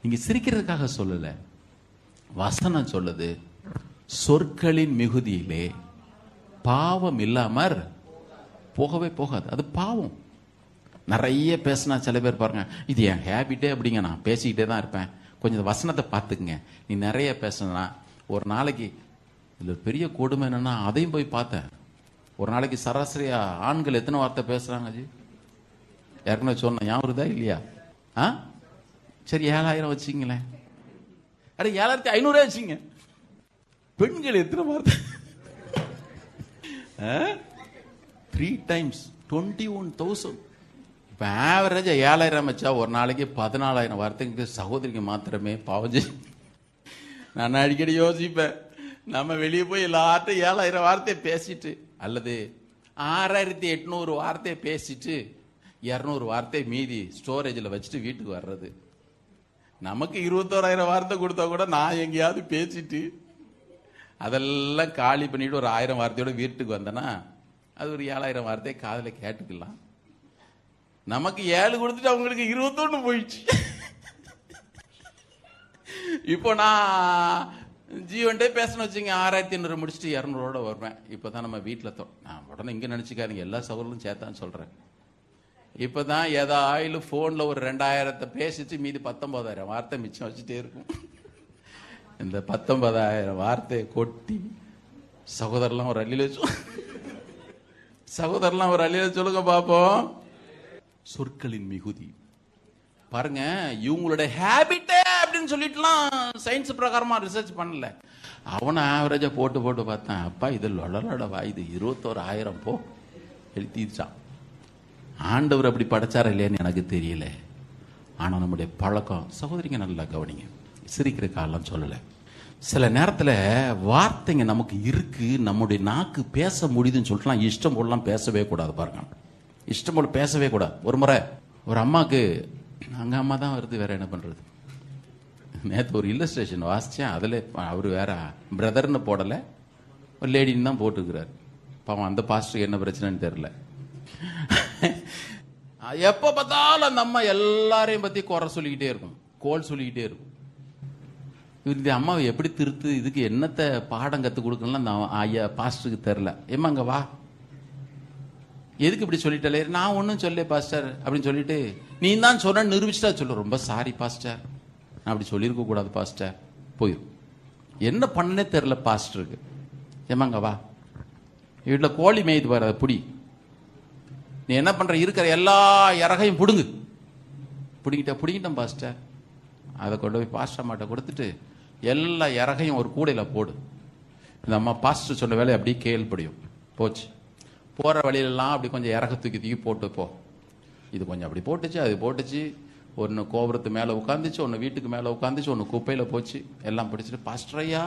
இங்க சிரிக்கிறதுக்காக சொல்லல. வசனம் சொல்லுது, சொற்களின் மிகுதியிலே பாவம் இல்லாமற் போகவே போகாது. அது பாவம். நிறைய பேசினா சில பேர் பாருங்க, இது என் ஹேபிட்டே அப்படிங்க, நான் பேசிக்கிட்டே தான் இருப்பேன். கொஞ்சம் வசனத்தை பார்த்துக்குங்க. நீ நிறைய பேசினா ஒரு நாளைக்கு, இதுல பெரிய கொடுமை என்னன்னா, அதையும் போய் பார்த்தேன். ஒரு நாளைக்கு சராசரியா ஆண்கள் எத்தனை வார்த்தை பேசுறாங்க ஜி? ஏற்கனவே சொன்ன ஞாபகம் இருக்குதா இல்லையா? சரி, 7000 வச்சுங்களேன். அட 7500 வச்சுங்க. பெண்கள் எத்தனை வார்த்தை? 3 times 21,000. இப்ப ஆவரேஜா 7000 வச்சா ஒரு நாளைக்கு 14,000 வார்த்தைக்கு சகோதரிக்கு மாத்திரமே பாவம். நான் அடிக்கடி யோசிப்பேன், நம்ம வெளியே போய் எல்லார்ட்டும் 7000 வார்த்தையை பேசிட்டு, அல்லது 6800 வார்த்தையை பேசிட்டு 200 வார்த்தை மீதி ஸ்டோரேஜில் வச்சுட்டு வீட்டுக்கு வர்றது. நமக்கு 21000 வார்த்தை கொடுத்தா கூட நான் எங்கேயாவது பேசிட்டு அதெல்லாம் காலி பண்ணிட்டு ஒரு 1000 வார்த்தையோட வீட்டுக்கு வந்தேன்னா அது ஒரு 7000 வார்த்தையை காதில் கேட்டுக்கலாம். நமக்கு 7 கொடுத்துட்டு அவங்களுக்கு 21 போயிடுச்சு. இப்போ நான் ஜீவன்டே பேசணும் வச்சுங்க, 6800 முடிச்சுட்டு 200ஓட வருவேன். இப்போதான் நம்ம வீட்டில் நான் உடனே இங்கே நினச்சிக்காதீங்க, எல்லா சகோதரர்களும் சேர்த்தான்னு சொல்கிறேன். இப்போதான் ஏதாவது ஃபோனில் ஒரு 2000 பேசிட்டு மீதி 19000 வார்த்தை மிச்சம் வச்சுட்டே இருக்கும். இந்த 19000 வார்த்தையை கொட்டி சகோதரர்லாம் ஒரு அள்ளியில சகோதரர்லாம் ஒரு அள்ளியில சொல்லுங்க பார்ப்போம். சொற்களின் மிகுதி பாருங்க, இவங்களோட ஹேபிட்டே அப்படின்னு சொல்லிட்டுலாம் சயின்ஸ் பிரகாரமா ரிசர்ச் பண்ணல. அவனை ஆவரேஜா போட்டு போட்டு பார்த்தேன், அப்பா இது லொடலடவா, இது 21000 போ எழுதிச்சான். ஆண்டவர் அப்படி படைச்சாரா இல்லையான்னு எனக்கு தெரியல. ஆனா நம்முடைய பழக்கம், சகோதரிங்க நல்லா கவனிங்க, சிரிக்கிற காலம் சொல்லல. சில நேரத்தில் வார்த்தைங்க நமக்கு இருக்கு, நம்முடைய நாக்கு பேச முடியுதுன்னு சொல்லிட்டுலாம் இஷ்டம் போடலாம் பேசவே கூடாது. பாருங்க, இஷ்டம் போல பேசவே கூடாது. ஒரு முறை ஒரு அம்மாவுக்கு, அங்க அம்மா தான் வருது, வேற என்ன பண்றது, நேற்று ஒரு இல்லஸ்ட்ரேஷன் வாசிச்சேன், அதில் அவர் வேற பிரதர்னு போடலை, ஒரு லேடின்னு தான் போட்டுக்கிறார். பாவம் அந்த பாஸ்டருக்கு என்ன பிரச்சனைன்னு தெரியல. எப்போ பார்த்தாலும் அந்த அம்மா எல்லாரையும் பற்றி குறை சொல்லிக்கிட்டே இருக்கும், கோல் சொல்லிக்கிட்டே இருக்கும். இந்த அம்மாவை எப்படி திருத்து, இதுக்கு என்னத்தை பாடம் கற்றுக் கொடுக்கணும்லாம் அந்த ஐயா பாஸ்டருக்கு தெரில. ஏம்மா அங்கே வா, எதுக்கு இப்படி சொல்லிட்டாலே, நான் ஒன்றும் சொல்ல பாஸ்டர் அப்படின்னு சொல்லிட்டு, நீ தான் சொன்ன நிரூபிச்சுட்டா சொல்லு, ரொம்ப சாரி பாஸ்டர், நான் அப்படி சொல்லியிருக்க கூடாது பாஸ்டர், போயிடும். என்ன பண்ணனே தெரில பாஸ்டருக்கு. ஏமாங்க வா, வீட்டில் கோழி மேய்து பாரு, அதை புடி, நீ என்ன பண்ற, இருக்கிற எல்லா இறகையும் புடுங்கு. பிடிங்கிட்டேன் பாஸ்டர். அதை கொண்டு போய் பாஸ்டர் அம்மாட்ட கொடுத்துட்டு எல்லா இறகையும் ஒரு கூடையில் போடு. இந்த அம்மா பாஸ்டர் சொன்ன வேலை அப்படியே கேள்படியும் போச்சு. போகிற வழியிலலாம் அப்படி கொஞ்சம் இறக தூக்கி போட்டு போ. இது கொஞ்சம் அப்படி போட்டுச்சு, அது போட்டுச்சு. ஒன்று கோபுரத்து மேலே உட்காந்துச்சு, ஒன்று வீட்டுக்கு மேலே உட்காந்துச்சு, ஒன்று குப்பையில் போச்சு. எல்லாம் பிடிச்சிட்டு, பாஸ்டர் ஐயா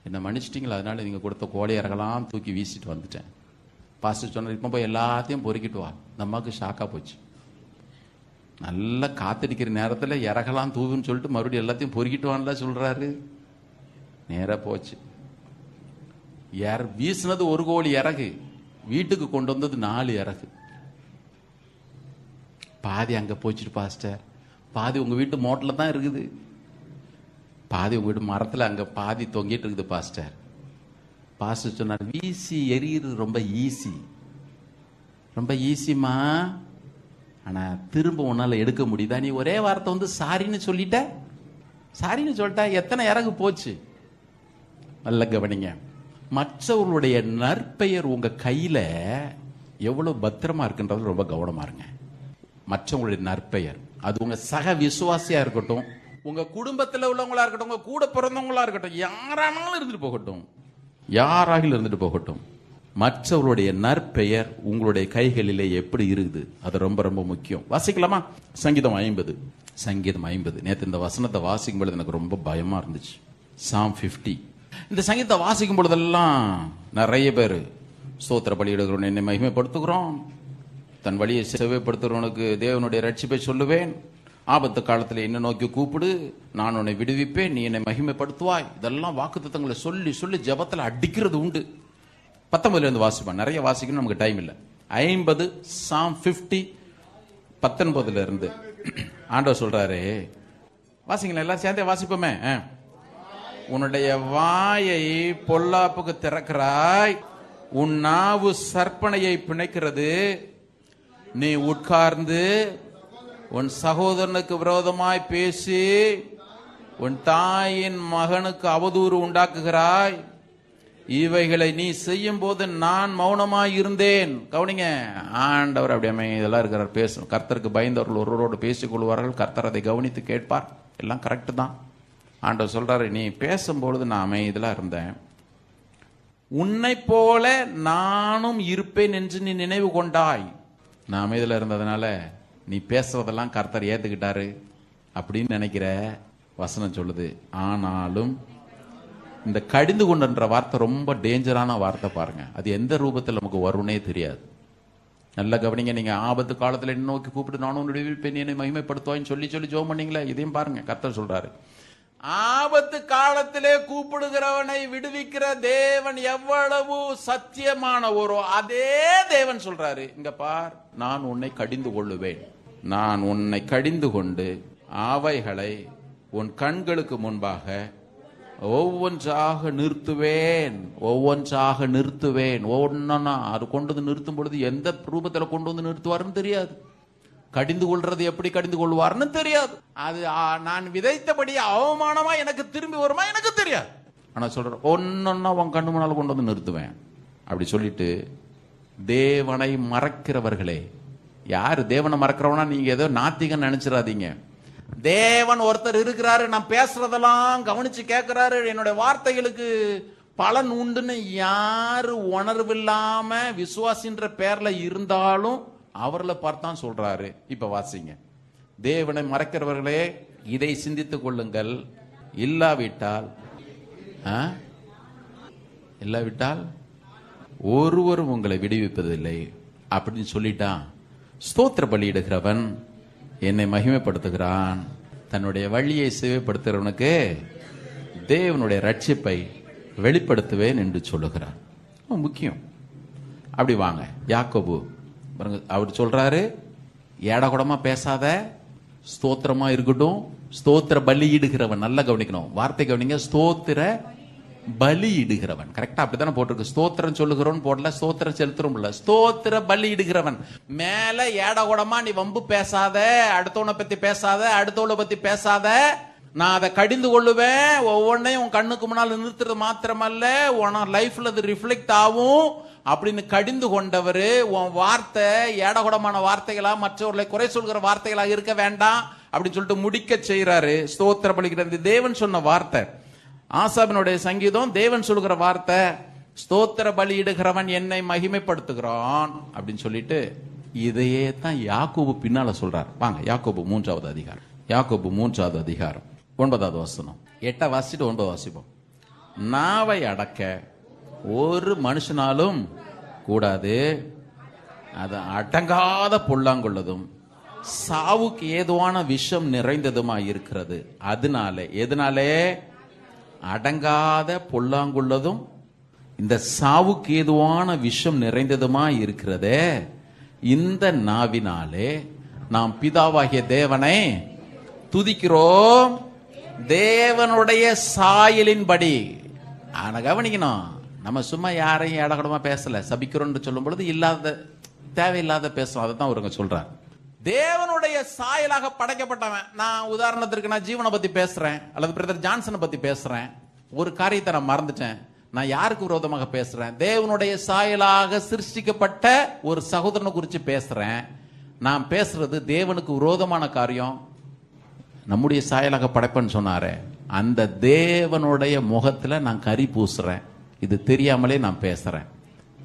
என்ன மன்னிச்சிட்டிங்களா, அதனால நீங்கள் கொடுத்த கோழி இறகலாம் தூக்கி வீசிட்டு வந்துட்டேன். பாஸ்டர் சொன்னார், இப்போ போய் எல்லாத்தையும் பொறுக்கிட்டு வா. இந்த அம்மாவுக்கு ஷாக்காக போச்சு. நல்லா காத்தடிக்கிற நேரத்தில் இறகலாம் தூவுன்னு சொல்லிட்டு மறுபடியும் எல்லாத்தையும் பொறுக்கிட்டு வான்லாம் சொல்கிறாரு. நேராக போச்சு. வீசினது ஒரு கோழி இறகு, வீட்டுக்கு கொண்டு வந்தது 4 இறகு. பாதி அங்கே போச்சுட்டு பாஸ்டர், பாதி உங்கள் வீட்டு மோட்டில் தான் இருக்குது, பாதி உங்கள் வீட்டு மரத்தில் அங்கே பாதி தொங்கிட்டு இருக்குது பாஸ்டர். பாஸ்டர் சொன்னார், வீசி எரியுறது ரொம்ப ஈஸி, ரொம்ப ஈஸிமா, ஆனால் திரும்ப உன்னால் எடுக்க முடியுதா? நீ ஒரே வார்த்தை வந்து சாரின்னு சொல்லிட்டா எத்தனை இறகு போச்சு. நல்ல கவனிங்க, மற்றவர்களுடைய நற்பெயர் உங்க கையில எவ்வளவு பத்திரமா இருக்குன்றது ரொம்ப கவனமா இருங்க. மற்றவங்களுடைய நற்பெயர், அது உங்க சக விசுவாசியா இருக்கட்டும், உங்க குடும்பத்தில் உள்ளவங்களா இருக்கட்டும், உங்க கூட பிறந்தவங்களா இருக்கட்டும், யாரானாலும் இருந்துட்டு போகட்டும், மற்றவர்களுடைய நற்பெயர் உங்களுடைய கைகளிலே எப்படி இருக்குது, அது ரொம்ப ரொம்ப முக்கியம். வாசிக்கலாமா? சங்கீதம் 50. நேற்று இந்த வசனத்தை வாசிக்கும் பொழுது எனக்கு ரொம்ப பயமா இருந்துச்சு. சாம் 50. இந்த சங்கீதத்தை வாசிக்கும் பொழுதெல்லாம் நிறைய பேர் ஸ்தோத்திர பலி எடுக்கிறோம், என்னை மகிமைப்படுத்துகிறோம், தன் வழியை செவ்வாய்ப்படுத்துகிறவனுக்கு தேவனுடைய ரட்சிப்பை சொல்லுவேன், ஆபத்து காலத்தில் என்ன நோக்கி கூப்பிடு, நான் உன்னை விடுவிப்பேன், நீ என்னை மகிமைப்படுத்துவாய். இதெல்லாம் வாக்குத்தத்தங்களை சொல்லி சொல்லி ஜபத்தில் அடிக்கிறது உண்டு. 19 வாசிப்பேன், நிறைய வாசிக்கணும், நமக்கு டைம் இல்லை. 50 சாம் 50 19 ஆண்டவர் சொல்றாரு, வாசிங்களா எல்லாரும் சேர்ந்தே வாசிப்போமே. உன்னுடைய வாயை பொல்லாப்புக்கு திறக்கிறாய், உன் நாவு சற்பனையை பிணைக்கிறது, நீ உட்கார்ந்து உன் சகோதரனுக்கு விரோதமாய் பேசி உன் தாயின் மகனுக்கு அவதூறு உண்டாக்குகிறாய், இவைகளை நீ செய்யும் போது நான் மௌனமாய் இருந்தேன். கவனிங்க, ஆண்டவர் அப்படியே இதெல்லாம் இருக்கிறார். பேசணும், கர்த்தருக்கு பயந்தவர்கள் ஒருவரோடு பேசிக் கொள்வார்கள், கர்த்தர் அதை கவனித்து கேட்பார். எல்லாம் கரெக்டு தான். ஆண்டவர் சொல்றாரு, நீ பேசும்பொழுது நான் அமைதியாக இருந்தேன், உன்னை போல நானும் இருப்பேன் என்று நீ நினைவு கொண்டாய். நான் அமைதியில் இருந்ததுனால நீ பேசுறதெல்லாம் கர்த்தர் ஏத்துக்கிட்டாரு அப்படின்னு நினைக்கிற. வசனம் சொல்லுது. ஆனாலும் இந்த கடிந்து கொண்டுன்ற வார்த்தை ரொம்ப டேஞ்சரான வார்த்தை பாருங்க. அது எந்த ரூபத்தில் நமக்கு வரும்னே தெரியாது. நல்ல கவனிங்க. நீங்க ஆபத்து காலத்துல என்ன நோக்கி கூப்பிட்டு நானும் விடுவிப்பேன் என்னை மகிமைப்படுத்துவான்னு சொல்லி சொல்லி ஜெபம் பண்ணீங்களே, இதையும் பாருங்க. கர்த்தர் சொல்றாரு, ஆபத்து காலத்திலே கூப்பிடுகிறவனை விடுவிக்கிற தேவன் எவ்வளவு சத்தியமானவரோ அதே தேவன் சொல்றாரு, இங்க பார், நான் உன்னை கடிந்து கொள்ளுவேன். நான் உன்னை கடிந்து கொண்டு அவைகளை உன் கண்களுக்கு முன்பாக ஒவ்வொன்றாக நிறுத்துவேன். ஒவ்வொன்றாக நிறுத்துவேன். ஒவ்வொன்னா அது கொண்டு வந்து நிறுத்தும் பொழுது எந்த ரூபத்தில் கொண்டு வந்து நிறுத்துவாருன்னு தெரியாது. கடிந்து கொள்றது எப்படி கடிந்து கொள்வார்னு தெரியாது. அது நான் விதைத்தபடி அவமானமா எனக்கு திரும்பி வருமா எனக்கு தெரியாது. ஆனா சொல்ற ஒன்னொன்னா உன் கண்ணு முன்னால கொண்டு வந்து நிறுத்துவேன் அப்படி சொல்லிட்டு, தேவனை மறக்கிறவர்களே, யாரு தேவனை மறக்கிறவனா நீங்க ஏதோ நாத்திகன் நினைச்சிடாதீங்க. தேவன் ஒருத்தர் இருக்கிறாரு, நான் பேசுறதெல்லாம் கவனிச்சு கேட்கிறாரு, என்னுடைய வார்த்தைகளுக்கு பலன் உண்டுன்னு யாரு உணர்வில்லாம விசுவாசின்ற பேர்ல இருந்தாலும் அவர்களை பார்த்தான் சொல்றாரு. இப்ப வாசிங்க. தேவனை மறக்கிறவர்களே இதை சிந்தித்துக் கொள்ளுங்கள். இல்லாவிட்டால் ஒருவரும் உங்களை விடுவிப்பதில்லை அப்படின்னு சொல்லிட்டான். ஸ்தோத்திர பலியிடுகிறவன் என்னை மகிமைப்படுத்துகிறான். தன்னுடைய வழியை சேவைப்படுத்துகிறவனுக்கு தேவனுடைய ரட்சிப்பை வெளிப்படுத்துவேன் என்று சொல்லுகிறான். முக்கியம். அப்படி வாங்க, யாக்கோபு அவர் சொல்றாரு, ஏடகுடமா பேசாத, ஸ்தோத்திரமா இருக்கட்டும். ஸ்தோத்திர பலியிடுகிறவன், நல்லா கவனிக்கணும் வார்த்தை கவனிங்க. ஸ்தோத்திர பலியிடுகிறவன், கரெக்டா அப்படித்தானே போட்டிருக்கு. ஸ்தோத்திரம் சொல்லுகிறோம் போடல, ஸ்தோத்திரம் செலுத்துறோம் இல்ல, ஸ்தோத்திர பலியிடுகிறவன். மேல ஏடகுடமா நீ வம்பு பேசாத, அடுத்தவனை பத்தி பேசாத, அடுத்தவளை பத்தி பேசாத, நான் அதை கடிந்து கொள்ளுவேன். ஒவ்வொன்னையும் உன் கண்ணுக்கு முன்னால் நிறுத்துறது மாத்திரமல்ல, உன் லைஃப்ல அது ரிஃப்ளெக்ட் ஆகும் அப்படின்னு கடிந்து கொண்டவர். உன் வார்த்தை ஏடகுடமான வார்த்தைகளா, மற்றவர்களை குறை சொல்கிற வார்த்தைகளா இருக்க வேண்டாம் அப்படின்னு சொல்லிட்டு முடிக்க செய்யறாரு. ஸ்தோத்திர பலிக்கிறது தேவன் சொன்ன வார்த்தை. ஆசாபினுடைய சங்கீதம் தேவன் சொல்கிற வார்த்தை. ஸ்தோத்திர பலியிடுகிறவன் என்னை மகிமைப்படுத்துகிறான் அப்படின்னு சொல்லிட்டு இதையே தான் யாக்கோபு பின்னால சொல்றார். வாங்க, யாக்கோபு 3வது அதிகாரம். யாக்கோபு 3வது அதிகாரம் 9வது வசனம். 8 வாசிட்டு 9 வாசிப்போம். நாவை அடக்க ஒரு மனுஷனாலும் கூடாது, அது அடங்காத பொல்லாங்குள்ளதும் சாவுக்கு ஏதுவான விஷம் நிறைந்ததுமா இருக்கிறது. அதனாலே, எதனாலே? அடங்காத பொல்லாங்குள்ளதும் இந்த சாவுக்கு ஏதுவான விஷம் நிறைந்ததுமா இருக்கிறதே, இந்த நாவினாலே நாம் பிதாவாகிய தேவனை துதிக்கிறோம், தேவனுடைய சாயலின்படி. ஆனா கவனிக்கணும், நம்ம சும்மா யாரையும் ஏடகடமா பேசல. சபிக்கிறோம்னு சொல்லும் பொழுது இல்லாத தேவையில்லாத பேசுறோம். அதை தான் ஒருங்க சொல்றார். தேவனுடைய சாயலாக படைக்கப்பட்டவன். நான் உதாரணத்திற்கு நான் ஜீவனை பத்தி பேசுறேன், அல்லது பிரதர் ஜான்சனை பத்தி பேசுறேன். ஒரு காரியத்தை நான் மறந்துட்டேன். நான் யாருக்கு விரோதமாக பேசுறேன்? தேவனுடைய சாயலாக சிருஷ்டிக்கப்பட்ட ஒரு சகோதரனை குறித்து பேசுறேன். நான் பேசுறது தேவனுக்கு விரோதமான காரியம். நம்முடைய சாயலாக படைப்பன்னு சொன்னாரே, அந்த தேவனுடைய முகத்துல நான் கரி பூசுறேன். இது தெரியாமலே நான் பேசுறேன்.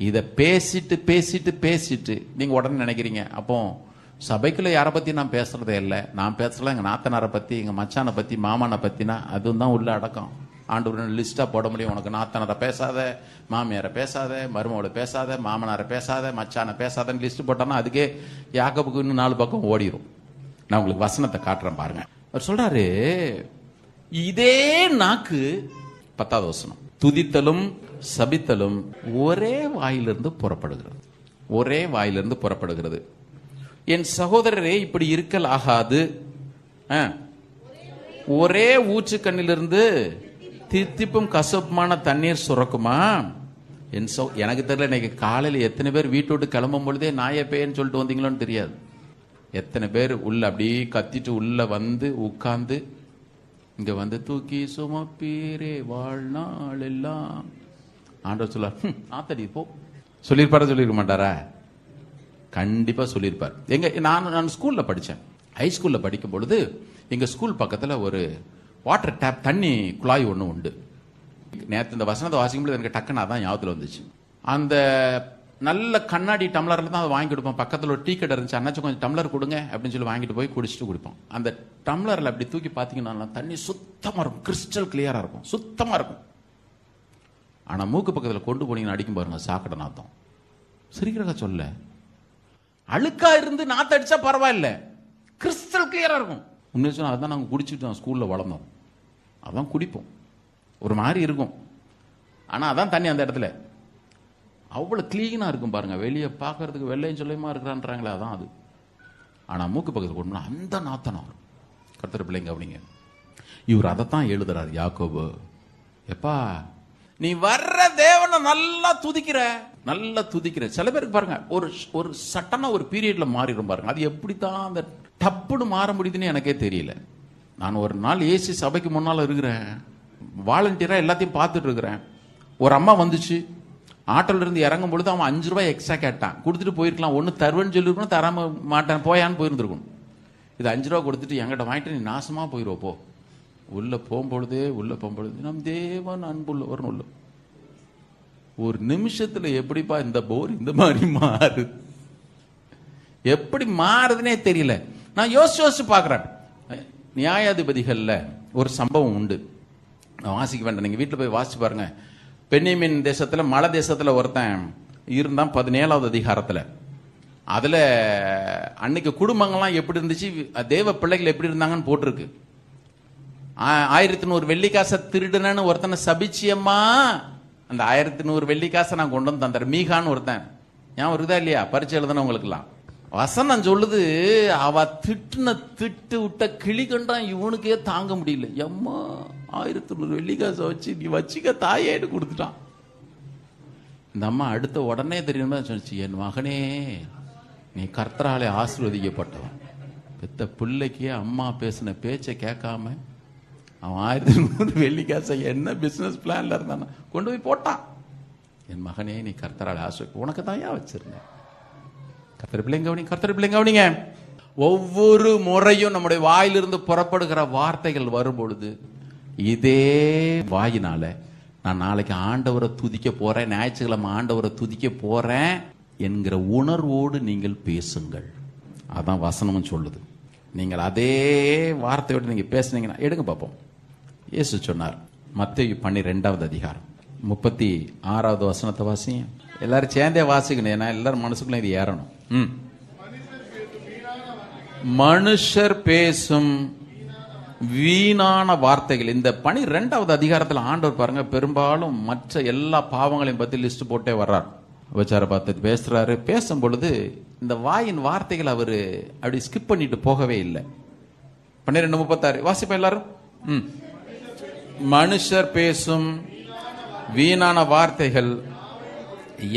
இதை பேசிட்டு பேசிட்டு பேசிட்டு நீங்க உடனே நினைக்கிறீங்க, அப்போ சபைக்குள்ள யாரை பத்தி நான் பேசுறதே இல்லை. நான் பேசல எங்க நாத்தனாரை பத்தி, எங்க மச்சானை பத்தி, மாமனை பத்தினா அதுவும் தான் உள்ள அடக்கம். ஆண்டவர் லிஸ்டா போட முடியும். உனக்கு நாத்தனாரை பேசாத, மாமியாரை பேசாத, மருமகளை பேசாத, மாமனாரை பேசாத, மச்சானை பேசாதன்னு லிஸ்ட் போட்டோம்னா அதுக்கே யாக்கோபுக்கு இன்னும் 4 பக்கம் ஓடிடும். நான் உங்களுக்கு வசனத்தை காட்டுறேன் பாருங்க. அவர் சொல்றாரு, இதே நாக்கு 10வது வசனம், துதித்தலும் சபித்தலும் ஒரே வாயிலிருந்து புறப்படுகிறது. ஒரே வாயிலிருந்து புறப்படுகிறது. என் சகோதரரே, இப்படி இருக்கல் ஆகாது. ஒரே ஊற்று கண்ணிலிருந்து தித்திப்பும் கசப்புமான தண்ணீர் சுரக்குமா? எனக்கு தெரியல, இன்னைக்கு காலையில் எத்தனை பேர் வீட்டு விட்டு கிளம்பும் பொழுதே நாயை பேன்னு சொல்லிட்டு வந்தீங்களோன்னு தெரியாது. எத்தனை பேர் உள்ள அப்படியே கத்திட்டு உள்ள வந்து உட்கார்ந்து இங்க வந்து தூக்கி சுமப்பீரே வாழ்நாள் எல்லாம் ஆண்டவர் சொல்ல ஆத்தடி போ சொல்லியிருப்பாரா? சொல்லியிருக்க மாட்டாரா? கண்டிப்பா சொல்லியிருப்பார். நான் ஸ்கூல்ல படித்தேன். ஹைஸ்கூல்ல படிக்கும் பொழுது எங்க ஸ்கூல் பக்கத்துல ஒரு வாட்டர் டேப், தண்ணி குழாய் ஒன்று உண்டு. நேற்று இந்த வசனத்தை வாசிக்கும் பொழுது எனக்கு டக்குன்னு அதான் ஞாபகத்தில் வந்துச்சு. அந்த நல்ல கண்ணாடி டம்ளரில் தான் அதை வாங்கி கொடுப்போம். பக்கத்தில் ஒரு டீ கடை இருந்துச்சு, அண்ணாச்சும் கொஞ்சம் டம்ளர் கொடுங்க அப்படின்னு சொல்லி வாங்கிட்டு போய் குடிச்சிட்டு குடிப்போம். அந்த டம்ளரில் அப்படி தூக்கி பார்த்தீங்கன்னா தண்ணி சுத்தமாக இருக்கும், கிறிஸ்டல் கிளியராக இருக்கும், சுத்தமாக இருக்கும். ஆனால் மூக்கு பக்கத்தில் கொண்டு போனீங்கன்னு அடிக்கும் பாருங்க, சாக்கடை நாத்தம். சிரிக்கிறக்கா சொல்ல, அழுக்கா இருந்து நாத்த அடிச்சா பரவாயில்ல, கிறிஸ்டல் கிளியராக இருக்கும். உண்மையை சொன்னால் அதான் நாங்கள் குடிச்சிட்டோம், ஸ்கூலில் வளர்ந்தோம், அதான் குடிப்போம். ஒரு மாதிரி இருக்கும், ஆனால் அதான் தண்ணி அந்த இடத்துல அவ்வளோ க்ளீனாக இருக்கும் பாருங்க. வெளியே பார்க்கறதுக்கு வெள்ளையும் சொல்லியமா இருக்கிறான்றாங்களே, அதான் அது. ஆனால் மூக்கு பக்கத்துக்கு கொண்டு அந்த நாத்தனம் வரும். கர்த்தர் பிள்ளைங்க அப்படிங்க, இவர் அதைத்தான் எழுதுறாரு யாக்கோபு. எப்பா நீ வர்ற தேவனை நல்லா துதிக்கிற, நல்லா துதிக்கிற. சில பேருக்கு பாருங்க ஒரு சட்டனா ஒரு பீரியட்ல மாறிடும் பாருங்க. அது எப்படித்தான் அந்த டப்புன்னு மாற முடியுதுன்னு எனக்கே தெரியல. நான் ஒரு நாள் ஏசி சபைக்கு முன்னால் இருக்கிறேன், வாலண்டியரா எல்லாத்தையும் பார்த்துட்டு இருக்கிறேன். ஒரு அம்மா வந்துச்சு, ஆட்டோல இருந்து இறங்கும் பொழுது அவன் 5 ரூபாய் எக்ஸ்ட்ரா கேட்டான். கொடுத்துட்டு போயிருக்கலாம், ஒன்று தருவேன்னு சொல்லியிருக்கணும், தராம மாட்டேன் போயான்னு போயிருந்துருக்கணும். இது 5 ரூபா கொடுத்துட்டு என்கிட்ட வாங்கிட்டு நீ நாசமா போயிடுவோம் போ. உள்ள போகும்பொழுது நம் தேவன் அன்புள்ளவர்னு உள்ள ஒரு நிமிஷத்துல எப்படிப்பா இந்த போர் இந்த மாதிரி மாறு, எப்படி மாறுதுன்னே தெரியல. நான் யோசிச்சு பார்க்குறேன். நியாயாதிபதிகள்ல ஒரு சம்பவம் உண்டு, நான் வாசிக்க வேண்டாம், நீங்க வீட்டில் போய் வாசிச்சு பாருங்க. பென்னியமின் தேசத்துல, மலை தேசத்துல ஒருத்தன் இருந்தான், 17வது அதிகாரத்துல. அதுல அன்னைக்கு குடும்பங்கள்லாம் எப்படி இருந்துச்சு, தேவ பிள்ளைகள் எப்படி இருந்தாங்கன்னு போட்டிருக்கு. 1100 வெள்ளிக்காசை திருடுனு ஒருத்தனை சபிச்சியம்மா, அந்த 1100 வெள்ளிக்காசை நான் கொண்டு வந்து தந்துறேன். மீகான்னு ஒருத்தன், ஞாபகம் இருக்குதா இல்லையா, பரிச்சை எழுதுனவங்களுக்குலாம். வசனம் சொல்லுது, அவ திட்டுன திட்டு விட்ட கிளி கண்டான், இவனுக்கே தாங்க முடியல. எம்மா 1100 வெள்ளிக்காசை வச்சு நீ வச்சுக்க தாயேன்னு கொடுத்துட்டான். இந்த அம்மா அடுத்த உடனே தெரியுமா சொன்னிச்சு, என் மகனே நீ கர்த்தராலே ஆசீர்வதிக்கப்பட்டவன். பெத்த பிள்ளைக்கே அம்மா பேசின பேச்சை கேட்காம அவன் 1100 வெள்ளிக்காசை என்ன பிசினஸ் பிளான்ல இருந்தான் கொண்டு போய் போட்டான். என் மகனே நீ கர்த்தராலே ஆசீர்வதி, உனக்கு தான் ஏன் வச்சிருந்தேன். கர்த்தர் பிள்ளைங்க, ஒவ்வொரு முறையும் நம்முடைய வாயிலிருந்து புறப்படுகிற வார்த்தைகள் வரும் பொழுது, இதே வாயினால நான் நாளைக்கு ஆண்டவரை துதிக்க போறேன், ஞாயிற்றுக்கிழமை ஆண்டவரை துதிக்க போறேன் என்கிற உணர்வோடு நீங்கள் பேசுங்கள். அதான் வசனமும் சொல்லுது. நீங்கள் அதே வார்த்தையோடு நீங்க பேசுனீங்கன்னா, எடுங்க பார்ப்போம். இயேசு சொன்னார், மத்தேயு 12வது அதிகாரம் 36வது வசனத்தை வாசிங்க. எல்லாரும் சேர்ந்தே வாசிக்கணும், ஏன்னா எல்லாரும் மனசுக்குள்ள இது ஏறணும். மனுஷர் பேசும் வீணான வார்த்தைகள். இந்த 12வது அதிகாரத்தில் ஆண்டவர் பாருங்க, பெரும்பாலும் மற்ற எல்லா பாவங்களையும் பத்தி லிஸ்ட் போட்டே வர்றார். விபச்சார பார்த்துட்டு பேசுறாரு. பேசும் பொழுது இந்த வாயின் வார்த்தைகள் அவரு அப்படி ஸ்கிப் பண்ணிட்டு போகவே இல்லை. 12:36 வாசிப்பா எல்லாரும். மனுஷர் பேசும் வீணான வார்த்தைகள்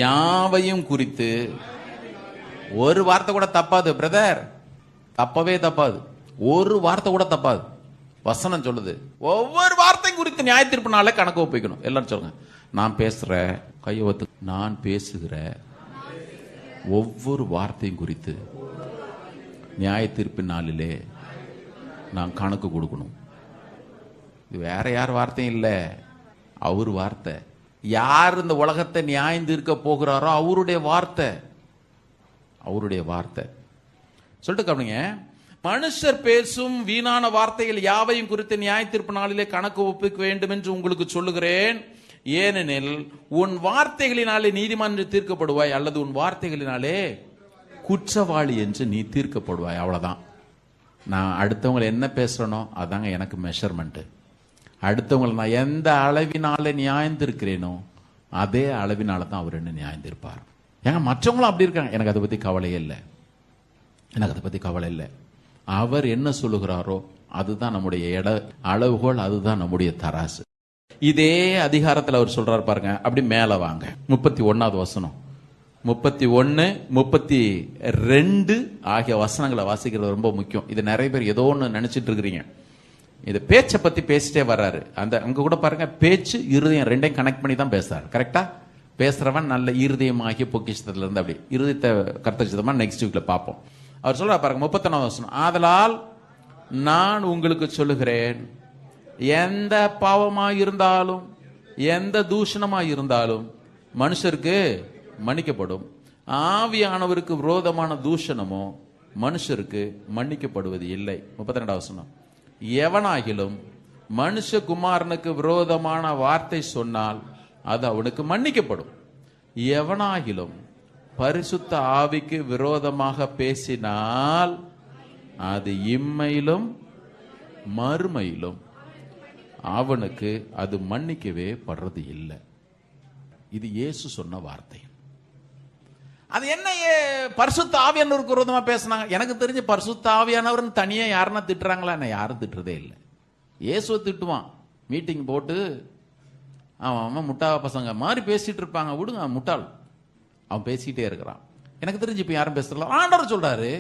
யாவையும் குறித்து. ஒரு வார்த்தை கூட தப்பாது பிரதர், தப்பவே தப்பாது, ஒரு வார்த்தை கூட தப்பாது. வசனம் சொல்லுது, ஒவ்வொரு வார்த்தையும் குறித்து நியாய தீர்ப்பு நாளே கணக்கு ஒப்பிக்கணும். எல்லாரும் சொல்லுங்க, நான் பேசுற கையொத்து, நான் பேசுகிற ஒவ்வொரு வார்த்தையும் குறித்து நியாய தீர்ப்பு நாளிலே நான் கணக்கு கொடுக்கணும். இது வேற யார் வார்த்தையும் இல்லை, அவர் வார்த்தை. யார் இந்த உலகத்தை நியாயம் தீர்க்க போகிறாரோ அவருடைய வார்த்தை, அவருடைய வார்த்தை. சொல்லிட்டு கவனிங்க, மனுஷர் பேசும் வீணான வார்த்தைகள் யாவையும் குறித்து நியாய தீர்ப்பு நாளிலே கணக்கு ஒப்பிக்க வேண்டும் என்று உங்களுக்கு சொல்லுகிறேன். ஏனெனில் உன் வார்த்தைகளினாலே நீதிமான் என்று தீர்க்கப்படுவாய், அல்லது உன் வார்த்தைகளினாலே குற்றவாளி என்று நீ தீர்க்கப்படுவாய். அவ்வளவுதான். நான் அடுத்தவங்களை என்ன பேசுறேனோ அதாங்க எனக்கு மெஷர்மெண்ட். அடுத்தவங்களை நான் எந்த அளவினால நியாயம் தீர்க்கிறேனோ அதே அளவினால தான் அவர் என்ன நியாயம் தீர்ப்பார். ஏங்க மற்றவங்களும் அப்படி இருக்காங்க, எனக்கு அதை பத்தி கவலையே இல்லை, எனக்கு அதை பத்தி கவலை இல்லை. அவர் என்ன சொல்லுகிறாரோ அதுதான் நம்முடைய அளவுகோல், அதுதான் நம்முடைய தராசு. இதே அதிகாரத்தில் அவர் சொல்றாரு பாருங்க, அப்படி மேல வாங்க. 31வது வசனம், 31, 32 ஆகிய வசனங்களை வாசிக்கிறது ரொம்ப முக்கியம். இது நிறைய பேர் ஏதோ ஒன்று நினைச்சிட்டு இருக்கிறீங்க. இது பேச்சை பத்தி பேசிட்டே வர்றாரு. அந்த அங்க கூட பாருங்க, பேச்சு இருதயம் ரெண்டையும் கனெக்ட் பண்ணி தான் பேசுறாரு. கரெக்டா? பேசுறவன் நல்ல இருதயமாகிய பொக்கிஷத்துல இருந்து அப்படி இருதயத்தை கர்த்தரிச்சதமா நெக்ஸ்ட் வீக்ல பார்ப்போம். அவர் சொல்ற பாருங்க 31வது வசனம், ஆதலால் நான் உங்களுக்கு சொல்லுகிறேன், எந்த பாவமா இருந்தாலும் எந்த தூஷணமா இருந்தாலும் மனுஷருக்கு மன்னிக்கப்படும். ஆவியானவருக்கு விரோதமான தூஷணமோ மனுஷருக்கு மன்னிக்கப்படுவது இல்லை. 32வது வசனம். எவனாகிலும் மனுஷகுமாரனுக்கு விரோதமான வார்த்தை சொன்னால் அது அவனுக்கு மன்னிக்கப்படும். எவனாகிலும் பரிசுத்த ஆவிக்கு விரோதமாக பேசினால் அது இம்மையிலும் மறுமையிலும் அவனுக்கு அது மன்னிக்கவே படுறது இல்லை. இது இயேசு சொன்ன வார்த்தை. அது என்ன பரிசுத்த ஆவியானவருக்கு விரோதமா பேசினாங்க? எனக்கு தெரிஞ்ச பரிசுத்த ஆவியானவர் தனியா யாருன்னா திட்டுறாங்களா? என்ன, யாரும் திட்டுறதே இல்லை. இயேசுவை திட்டுவான். மீட்டிங் போட்டு அவன் முட்டா பசங்க மாதிரி பேசிட்டு இருப்பாங்க. விடுங்க, முட்டாள், அவன் பேசிக்கிட்டே இருக்கிறான். எனக்கு தெரிஞ்சு இப்ப யாரும் பேசல. ஆண்டவர் சொல்றாரு,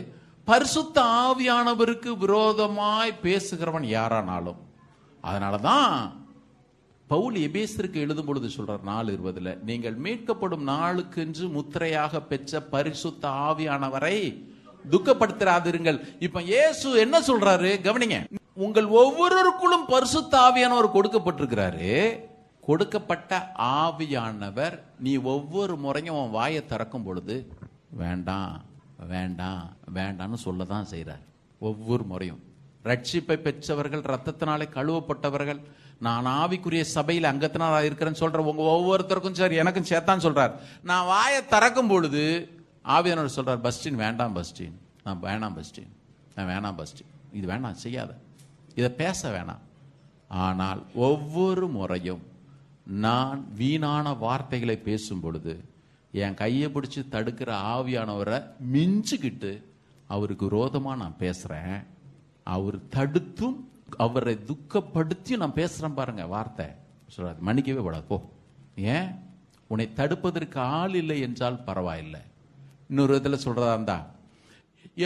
பரிசுத்த ஆவியானவருக்கு விரோதமாய் பேசுகிறவன் யாரானாலும். அதனாலதான் பவுல் எபேசருக்கு எழுதும் பொழுது சொல்றார் 4:20, நீங்கள் மீட்கப்படும் நாளுக்கென்று முத்திரையாக பெற்ற பரிசுத்த ஆவியானவரை துக்கப்படுத்தாதிருங்கள். இப்ப இயேசு என்ன சொல்றாரு கவனிங்க. உங்கள் ஒவ்வொருவருக்குள்ளும் பரிசுத்த ஆவியானவர் கொடுக்கப்பட்டிருக்கிறாரு. கொடுக்கப்பட்ட ஆவியானவர் நீ ஒவ்வொரு முறையும் உன் வாயை திறக்கும் பொழுது வேண்டாம் வேண்டாம் வேண்டாம்னு சொல்லதான் செய்றார். ஒவ்வொரு முறையும் ரட்சிப்பை பெற்றவர்கள், ரத்தத்தினாலே கழுவப்பட்டவர்கள், நான் ஆவிக்குரிய சபையில் அங்கத்தினால இருக்கிறேன்னு சொல்ற உங்க ஒவ்வொருத்தருக்கும் சரி, எனக்கும் சேர்த்தான் சொல்றார். நான் வாயை திறக்கும் பொழுது ஆவியானவர் சொல்றார், பஸ்டின் வேண்டாம், பஸ்டின் நான் வேணாம், பஸ்டின் நான் வேணாம், பஸ்டின் இது வேணாம், செய்யாத, இதை பேச வேணாம். ஆனால் ஒவ்வொரு முறையும் நான் வீணான வார்த்தைகளை பேசும் பொழுது என் கையை பிடிச்சி தடுக்கிற ஆவியானவரை மிஞ்சிக்கிட்டு அவருக்கு விரோதமா நான் பேசுறேன். அவர் தடுத்தும் அவரை துக்கப்படுத்தி நான் பேசுறேன் பாருங்க. வார்த்தை சொல்றாரு, மன்னிக்கவே கூடாது போ. ஏன்? உன்னை தடுப்பதற்கு ஆள் இல்லை என்றால் பரவாயில்லை. இன்னொரு விதத்துல சொல்றதா இருந்தா,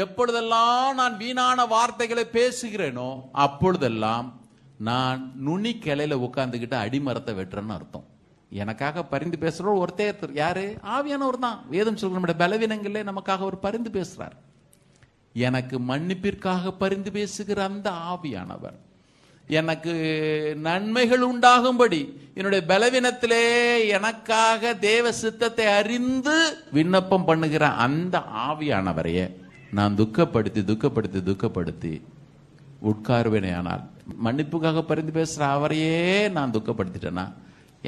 எப்பொழுதெல்லாம் நான் வீணான வார்த்தைகளை பேசுகிறேனோ அப்பொழுதெல்லாம் நான் நுனி கிளையில உட்கார்ந்துகிட்டு அடிமரத்தை வெட்டுறேன்னு அர்த்தம். எனக்காக பரிந்து பேசுறோம் ஒருத்தர் யாரு? ஆவியானவர் தான். வேதம் சொல்ற நம்முடைய பலவீனங்களே நமக்காக ஒரு பரிந்து பேசுறார். எனக்கு மன்னிப்பிற்காக பரிந்து பேசுகிற அந்த ஆவியானவர், எனக்கு நன்மைகள் உண்டாகும்படி என்னுடைய பலவீனத்திலே எனக்காக தேவ சித்தத்தை அறிந்து விண்ணப்பம் பண்ணுகிற அந்த ஆவியானவரையே நான் துக்கப்படுத்தி துக்கப்படுத்தி துக்கப்படுத்தி உட்காருவேனே. ஆனால் மன்னிப்புக்காக பரிந்து பேசுற அவரையே நான் துக்கப்படுத்திட்டேன்னா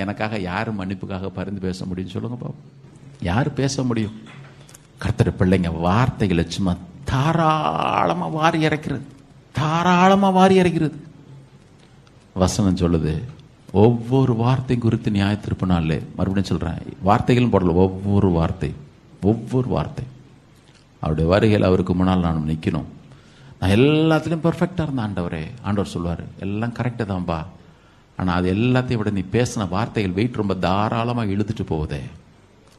எனக்காக யாரு மன்னிப்புக்காக பரிந்து பேச முடியும்? சொல்லுங்க பாப்போம். யாரு பேச முடியும்? கர்த்தர் பிள்ளைங்க வார்த்தைகளை சும்மா தாராளமா வாரி இறக்கிறது, தாராளமா வாரி இறக்கிறது. வசனம் சொல்லுது, ஒவ்வொரு வார்த்தை குறித்து நியாயத்தீர்ப்பு நாள்ல, மறுபடியும் சொல்றேன், வார்த்தைகளும் போடல, ஒவ்வொரு வார்த்தை ஒவ்வொரு வார்த்தை அவருடைய வருகையில் அவருக்கு முன்னால் நான் நிற்கணும். நான் எல்லாத்துலேயும் பெர்ஃபெக்டாக இருந்தேன் ஆண்டவரே. ஆண்டவர் சொல்லுவார், எல்லாம் கரெக்டு தான்பா, ஆனால் அது எல்லாத்தையும் விட நீ பேசின வார்த்தைகள் வெயிட் ரொம்ப தாராளமாக இழுத்துட்டு போகுதே,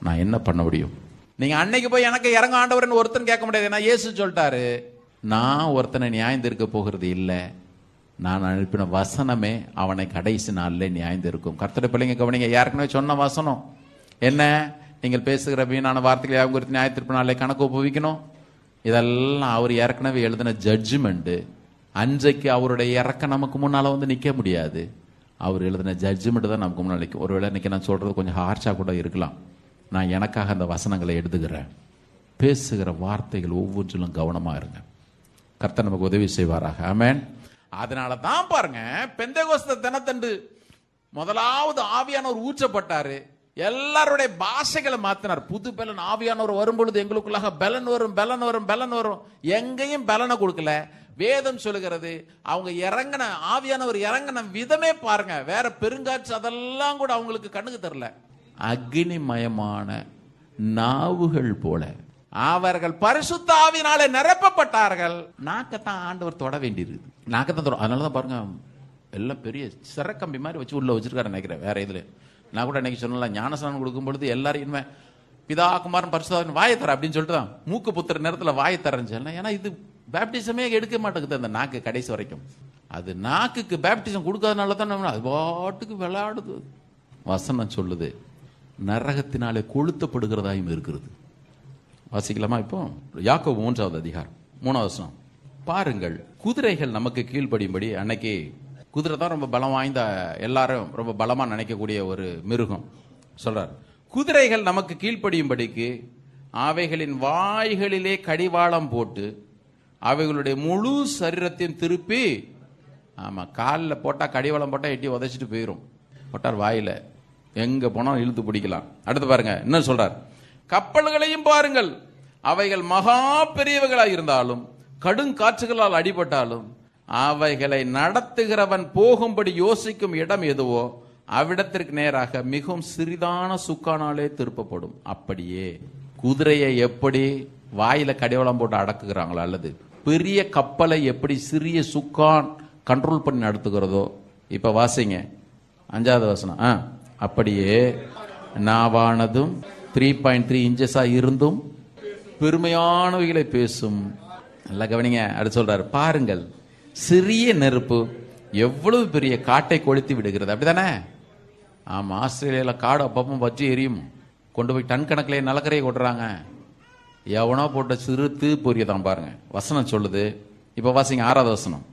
நான் என்ன பண்ண முடியும்? நீங்க அன்னைக்கு போய் எனக்கு இறங்க ஆண்டவர்னு ஒருத்தன் கேட்க முடியாது. நான் இயேசு சொல்லிட்டாரு, நான் ஒருத்தனை நியாயந்திருக்க போகிறது இல்லை, நான் அனுப்பின வசனமே அவனை கடைசி நாளில் நியாயந்திருக்கும். கர்த்தருடைய பிள்ளைங்க கவனிங்க, ஏற்கனவே சொன்ன வசனம் என்ன? நீங்கள் பேசுகிற வீணான வார்த்தைகளை யாரும் குறித்து நியாயத்திருப்பு நாளை கணக்கு ஒப்புவிக்கணும். இதெல்லாம் அவர் ஏற்கனவே எழுதின ஜட்ஜ்மெண்ட். அன்றைக்கு அவருடைய இறக்க நமக்கு முன்னால வந்து நிற்க முடியாது. அவர் எழுதின ஜட்ஜ்மெண்ட் தான் நமக்கு முன்னாடி நிற்கும். ஒருவேளை இன்னைக்கு நான் சொல்றது கொஞ்சம் ஹார்ஷா கூட இருக்கலாம். நான் எனக்காக அந்த வசனங்களை எழுதுகிறேன். பேசுகிற வார்த்தைகள் ஒவ்வொன்றிலும் கவனமா இருங்க. கர்த்தர் நமக்கு உதவி செய்வாராக. ஆமென். அதனால தான் பாருங்க, பெந்தேகோஸ்தே தினத்தன்று முதலாவது ஆவியானவர் ஊற்றப்பட்டாரு. எல்லாருடைய பாஷைகளை மாத்தினார். புது பலன் ஆவியானவர் வரும்பொழுது எங்களுக்குள்ளாக பலன் வரும், பலன் வரும், பலன் வரும். எங்கேயும் பலனை கொடுக்கல. வேதம் சொல்லுகிறது, அவங்க இறங்கின ஆவியானவர் இறங்கின விதமே பாருங்க, வேற பெருங்காற்று அதெல்லாம் கூட அவங்களுக்கு கண்ணுக்கு தெரியல. அக்னிமயமான நாவுகள் போல அவர்கள் பரிசுத்த ஆவியினாலே நிரப்பப்பட்டார்கள். நாக்கத்தான் ஆண்டவர் தொட வேண்டியிருக்கு. நாக்கத்தான் தொட. அதனாலதான் பாருங்க, எல்லாம் பெரிய சிறக்கம்பி மாதிரி வச்சு உள்ள வச்சிருக்காரு நினைக்கிறேன். வேற இதுல நான் கூட இன்னைக்கு சொன்னல, ஞானஸ்நானம் கொடுக்கும் பொழுது எல்லாரும் இனிமே பிதா குமாரன் பரிசுத்த வாயை தர அப்படின்னு சொல்லிட்டு தான் மூக்கு புத்துற நேரத்தில் வாயை தரேன்னு. ஏன்னா இது பேப்டிசமே எடுக்க மாட்டேங்குது அந்த நாக்கு கடைசி வரைக்கும். அது நாக்குக்கு பேப்டிசம் கொடுக்காதனால தான் அது பாட்டுக்கு விளையாடுது. வசனம் சொல்லுது, நரகத்தினாலே கொளுத்தப்படுகிறதாயும் இருக்கிறது. வாசிக்கலாமா? இப்போ யாக்கோபு 3வது அதிகாரம் 3வது வசனம் பாருங்கள். குதிரைகள் நமக்கு கீழ்ப்படியும்படி, அன்னைக்கு குதிரை தான் ரொம்ப பலம் வாய்ந்த, எல்லாரும் ரொம்ப பலமா நினைக்கக்கூடிய ஒரு மிருகம். சொல்றார், குதிரைகள் நமக்கு கீழ்ப்படியும்படிக்கு அவைகளின் வாய்களிலே கடிவாளம் போட்டு அவைகளுடைய முழு சரீரத்தையும் திருப்பி, ஆமா, காலில் போட்டா கடிவாளம் போட்டா எட்டி உதைச்சிட்டு போயிடும். போட்டார் வாயில, எங்க போனாலும் இழுத்து பிடிக்கலாம். அடுத்து பாருங்க என்ன சொல்றார், கப்பல்களையும் பாருங்கள், அவைகள் மகா பெரியவைகளாக இருந்தாலும் கடும் காற்றுகளால் அடிபட்டாலும் அவைகளை நடத்துகிறவன் போகும்படி யோசிக்கும் இடம் எதுவோ அவ்விடத்திற்கு நேராக மிகவும் சிறிதான சுக்கானாலே திருப்பப்படும். அப்படியே குதிரையை எப்படி வாயில கடிவாளம் போட்டு அடக்குகிறாங்களோ, அல்லது பெரிய கப்பலை எப்படி சிறிய சுக்கான் கண்ட்ரோல் பண்ணி நடத்துகிறதோ, இப்ப வாசிங்க 5வது வசனம். அப்படியே நாவானதும் 3.3 இன்ச்சஸா இருந்தும் பெருமையானவைகளை பேசும். நல்லா கவனிங்க. அடுத்து சொல்றாரு, பாருங்கள் சிறிய நெருப்பு எவ்வளவு பெரிய காட்டை கொளுத்தி விடுகிறது. அப்படிதானே? ஆமா, ஆஸ்திரேலியால காடு அப்பப்போ வச்சு எரியும். கொண்டு போய் டன் கணக்கிலே நிலக்கரையை கொட்டுறாங்க. எவனோ போட்ட சிறு தீப்பொறியதான் பாருங்க. வசனம் சொல்லுது. இப்ப வாசிங்க 6வது வசனம்.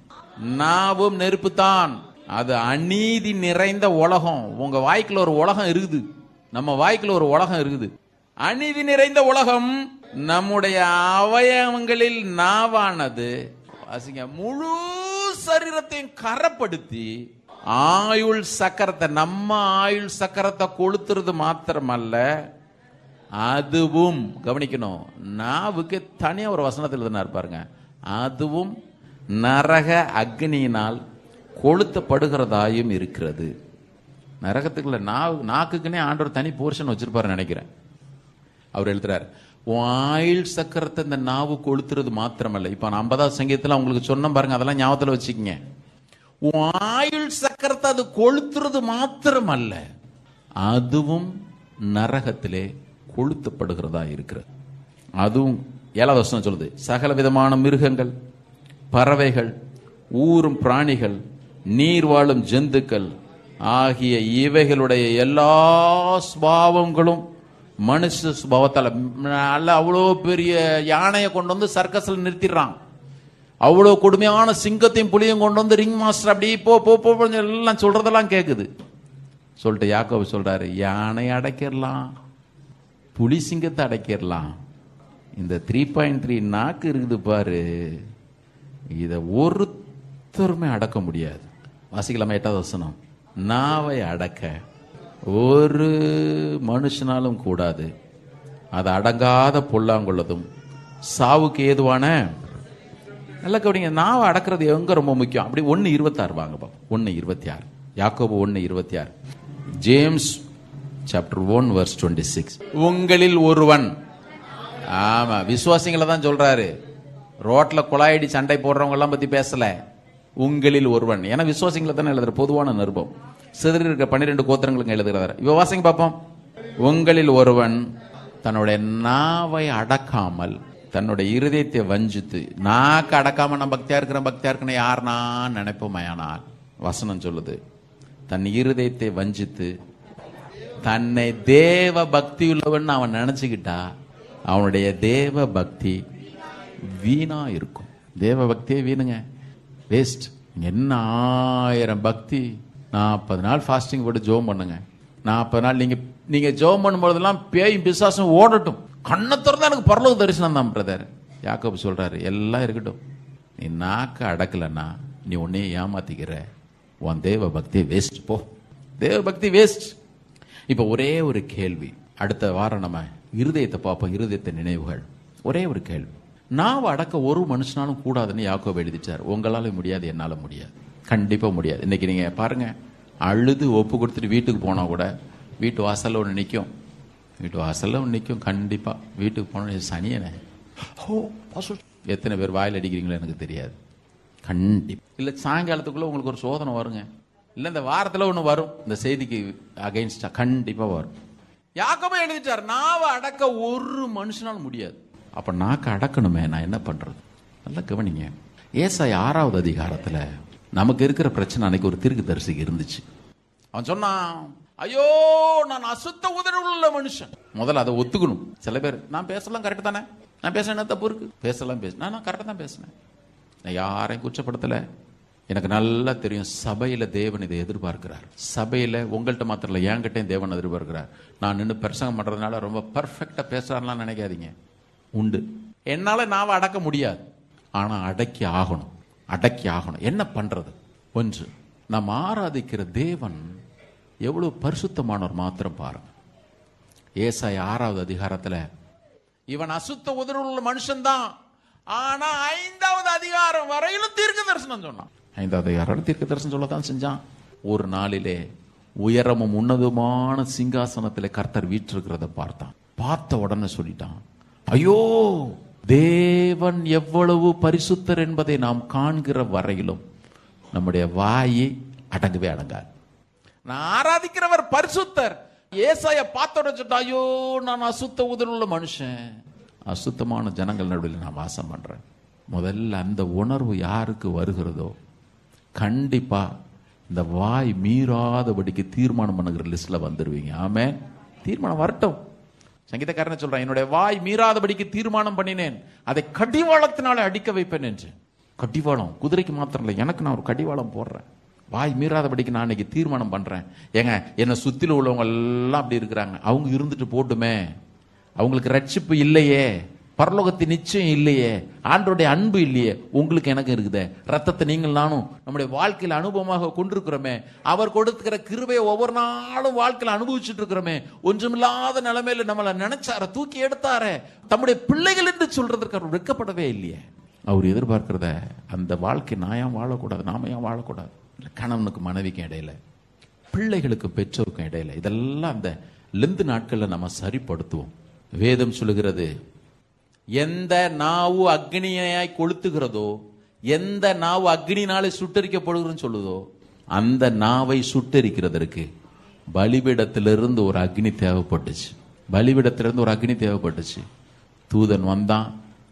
நாவும் நெருப்பு தான், அது அநீதி நிறைந்த உலகம். உங்க வாய்க்குள்ள ஒரு உலகம் இருக்குது, நம்ம வாய்க்குள்ள ஒரு உலகம் இருக்குது. அநீதி நிறைந்த உலகம். நம்முடைய அவயவங்களில் நாவானது வாசிங்க முழு சரீரத்தையும் கரப்படுத்தி ஆயுள் சக்கரத்தை, நம்ம ஆயுள் சக்கரத்தை கொளுத்துறது மாத்திரமல்ல, அதுவும் கவனிக்கணும், நாவுக்கு தனியா ஒரு வசனத்தில் இருந்தார் பாருங்க, அதுவும் நரக அக்னியினால் கொளுத்தப்படுகிறதாயும் இருக்கிறது. நரகத்துக்குள்ள நாக்குக்குன்னே ஆண்டவர் தனி போர்ஷன் வச்சிருப்பாரு நினைக்கிறேன். அவர் எழுதுறார், ஆயுள் சக்கரத்தை இந்த நாவு கொளுத்துறது மாத்திரமல்ல. இப்ப நான் 50வது சங்கீதத்துல உங்களுக்கு சொன்ன பாருங்க, அதெல்லாம் ஞாபகத்துல வச்சுக்கங்க. ஆயுள் சக்கரத்தை அது கொளுத்துறது மாத்திரமல்ல, அதுவும் நரகத்திலே கொளுத்தப்படுகிறதா இருக்கிறது. அதுவும் 7வது வசனம் சொல்லுது, சகல விதமான மிருகங்கள், பறவைகள், ஊரும் பிராணிகள், நீர் வாழும் ஜந்துக்கள் ஆகிய இவைகளுடைய எல்லா சுபாவங்களும் மனுஷ சுபாவத்தால். அவ்வளோ பெரிய யானையை கொண்டு வந்து சர்க்கஸ்ல நிறுத்திடுறான். அவ்வளோ கொடுமையான சிங்கத்தையும் புலியும் கொண்டு வந்து ரிங் மாஸ்டர் அப்படி போ எல்லாம் சொல்றதெல்லாம் கேட்குது. சொல்லிட்டு யாக்கோபு சொல்றாரு, யானை அடைக்கிடலாம், புலி சிங்கத்தை அடைக்கிடலாம், இந்த 3.3 நாக்கு இருக்குது பாரு, இதை ஒருத்தருமே அடக்க முடியாது. வாசிக்கலாமா 8வது வசனம். நாவை அடக்க ஒரு மனுஷனாலும் கூடாது, அது அடங்காத பொல்லாங்குள்ளதும் சாவுக்கு ஏதுவான. நல்லா கவனிங்க, நாவை அடக்கிறது எங்க ரொம்ப முக்கியம். அப்படி 1:26 வாங்க பாப்போம். 1:26 யாக்கோபு 1:26. James chapter 1 verse 26. உங்களில் ஒருவன், ஆமா விசுவாசிகளை தான் சொல்றாரு, ரோட்ல குழாயடி சண்டை போடுறவங்க எல்லாம் பத்தி பேசல. உங்களில் ஒருவன், ஏன்னா விசுவாசிகளை தானே எழுதுற, பொதுவான நிருபம். சிதறி இருக்க 12 கோத்திரங்களுக்கு எழுதுகிறார். இப்ப வாசிங்க பார்ப்போம். உங்களில் ஒருவன் தன்னுடைய நாவை அடக்காமல் தன்னுடைய இருதயத்தை வஞ்சித்து, நாக்கு அடக்காம நான் பக்தியா இருக்கிறேன் யார் நான் நினைப்போமையானால், வசனம் சொல்லுது, தன் இருதயத்தை வஞ்சித்து தன்னை தேவ பக்தி உள்ளவன் அவன் நினைச்சுக்கிட்டா அவனுடைய தேவ பக்தி வீணா இருக்கும். தேவ பக்தியே வீணுங்க, வேஸ்ட். என்ன 1000 பக்தி, 40 நாள் ஃபாஸ்டிங் போட்டு ஜோம் பண்ணுங்க. 40 நாள் நீங்க ஜோம் பண்ணும்போதெல்லாம் பேயும் பிசாசும் ஓடட்டும். கண்ணை திறந்தா எனக்கு பரலோக தரிசனம் தான் பிரதர். யாக்கோபு சொல்றாரு, எல்லாம் இருக்கட்டும், நீ நாக்க அடக்கலன்னா நீ உன்னையே ஏமாத்திக்கிற, உன் தேவ பக்தி வேஸ்ட். போ, தேவ பக்தி வேஸ்ட். இப்ப ஒரே ஒரு கேள்வி, அடுத்த வாரம் நம்ம இருதயத்தை பார்ப்போம், இருதயத்தை நினைவுகள். ஒரே ஒரு கேள்வி, நாவை அடக்க ஒரு மனுஷனாலும் கூடாதுன்னு யாக்கோபு எழுதிட்டார். உங்களால முடியாது, என்னால முடியாது, கண்டிப்பா முடியாது. இன்னைக்கு நீங்க பாருங்க, அழுது ஒப்பு கொடுத்துட்டு வீட்டுக்கு போனா கூட வீட்டு வாசல்ல ஒன்று நிற்கும், வீட்டு வாசல்ல ஒன்று நிற்கும். கண்டிப்பா வீட்டுக்கு போன சனியனே, எத்தனை பேர் வாயில் அடிக்கிறீங்களோ எனக்கு தெரியாது. கண்டிப்பா இல்ல, சாயங்காலத்துக்குள்ள உங்களுக்கு ஒரு சோதனை வருங்க, இல்ல இந்த வாரத்துல ஒண்ணு வரும், இந்த செய்திக்கு அகைன்ஸ்டா கண்டிப்பா வரும். யாக்கோபு எழுதிட்டார், நாவை அடக்க ஒரு மனுஷனால முடியாது. அப்ப நாக்க அடக்கணுமே, நான் என்ன பண்றது? நல்லா கவனிங்க. ஏசாயா 6வது அதிகாரத்துல நமக்கு இருக்கிற பிரச்சனை அன்னைக்கு ஒரு தீர்க்கதரிசிக்கு இருந்துச்சு. அவன் சொன்னான், ஐயோ நான் அசுத்த உதடு உள்ள மனுஷன். முதல்ல அதை ஒத்துக்கணும். சில பேர், நான் பேசலாம் கரெக்ட் தானே, நான் பேச என்ன தப்பு இருக்கு, பேசலாம் நான் கரெக்டா தான் பேசினேன், நான் யாரையும் குற்றப்படுத்தல, எனக்கு நல்லா தெரியும், சபையில தேவன் இதை எதிர்பார்க்கிறார். சபையில உங்கள்கிட்ட மாத்திரம் இல்லை, என்கிட்டையும் தேவன் எதிர்பார்க்கிறார். நான் நின்று பிரசங்கம் பண்றதுனால ரொம்ப பர்ஃபெக்டா பேசுறாருலாம் நினைக்காதீங்க. உண்டு, என்னால நாவை அடக்க முடியாது, ஆனா அடக்கி ஆகணும். அடக்கி ஆகணும். என்ன பண்றது? ஒன்று, நாம் ஆராதிக்கிற தேவன் எவ்வளவு பரிசுத்தமானவர் மாத்திரம் பாருங்க. ஏசாயா 6வது அதிகாரத்துல இவன் அசுத்த உதடுள்ள மனுஷன்தான், ஆனா 5வது அதிகாரம் வரையிலும் தீர்க்க தரிசனம் சொன்னான். 5வது அதிகாரம் தீர்க்க தரிசனம் சொல்லத்தான் செஞ்சான். ஒரு நாளிலே உயரமும் உன்னதமான சிங்காசனத்திலே கர்த்தர் வீற்றிருக்கிறத பார்த்தான். பார்த்த உடனே சொல்லிட்டான், ஐயோ, தேவன் எவ்வளவு பரிசுத்தர் என்பதை நாம் காண்கிற வரையிலும் நம்முடைய வாயை அடங்கவே அடங்காது. நான் ஆராதிக்கிறவர் பரிசுத்தர். ஏசாயா பார்த்த உடனே சொல்லிட்டான், ஐயோ, நான் அசுத்த உதடுள்ள மனுஷன், அசுத்தமான ஜனங்கள் நடுவில் நான் வாசம் பண்றேன். முதல்ல அந்த உணர்வு யாருக்கு வருகிறதோ கண்டிப்பா இந்த வாய் மீறாதபடிக்கு தீர்மானம் பண்ணுகிற லிஸ்ட்ல வந்துருவீங்க. ஆமென். தீர்மானம் வரட்டும். சங்கீதக்காரன் சொல்றான், என்னுடைய வாய் மீறாதபடிக்கு தீர்மானம் பண்ணினேன், அதை கடிவாளத்தினால அடிக்க வைப்பேன் என்று. கடிவாளம் குதிரைக்கு மாத்திரம் இல்லை, எனக்கு நான் ஒரு கடிவாளம் போடுறேன். வாய் மீறாதபடிக்கு நான் இன்னைக்கு தீர்மானம் பண்றேன். ஏங்க, என்னை சுத்தில உள்ளவங்க எல்லாம் அப்படி இருக்கிறாங்க, அவங்க இருந்துட்டு போட்டுமே, அவங்களுக்கு ரட்சிப்பு இல்லையே, பரலோகத்தின் நிச்சயம் இல்லையே, ஆண்டவருடைய அன்பு இல்லையே, உங்களுக்கு எனக்கு இருக்குதே, ரத்தத்தை நீங்கள் நானும் நம்முடைய வாழ்க்கையில் அனுபவமாக கொண்டிருக்கிறோமே, அவர் கொடுக்கிற கிருபையை ஒவ்வொரு நாளும் வாழ்க்கையில் அனுபவிச்சுட்டு இருக்கிறோமே, ஒன்றுமில்லாத நிலைமையில நம்மளை நினைச்சார தூக்கி எடுத்தாரே, தம்முடைய பிள்ளைகள் என்று சொல்றதற்கு அவர் வெட்கப்படவே இல்லையே. அவர் எதிர்பார்க்கிறத அந்த வாழ்க்கை நான் ஏன் வாழக்கூடாது, நாம ஏன் வாழக்கூடாது? கணவனுக்கு மனைவிக்கும் இடையில, பிள்ளைகளுக்கு பெற்றோருக்கும் இடையில, இதெல்லாம் அந்த லெந்து நாட்கள்ல நம்ம சரிப்படுத்துவோம். வேதம் சொல்லுகிறது, எந்த நாவு அக்னியாய் கொளுத்துகிறதோ, எந்த நாவு அக்னினாலே சுட்டரிக்கப்படுகிறன்னு சொல்லுதோ, அந்த நாவை சுட்டரிக்கிறதற்கு பலிபீடத்திலிருந்து ஒரு அக்னி தேவைப்பட்டுச்சு. பலிபீடத்திலிருந்து ஒரு அக்னி தேவைப்பட்டுச்சு. தூதன் வந்தான்,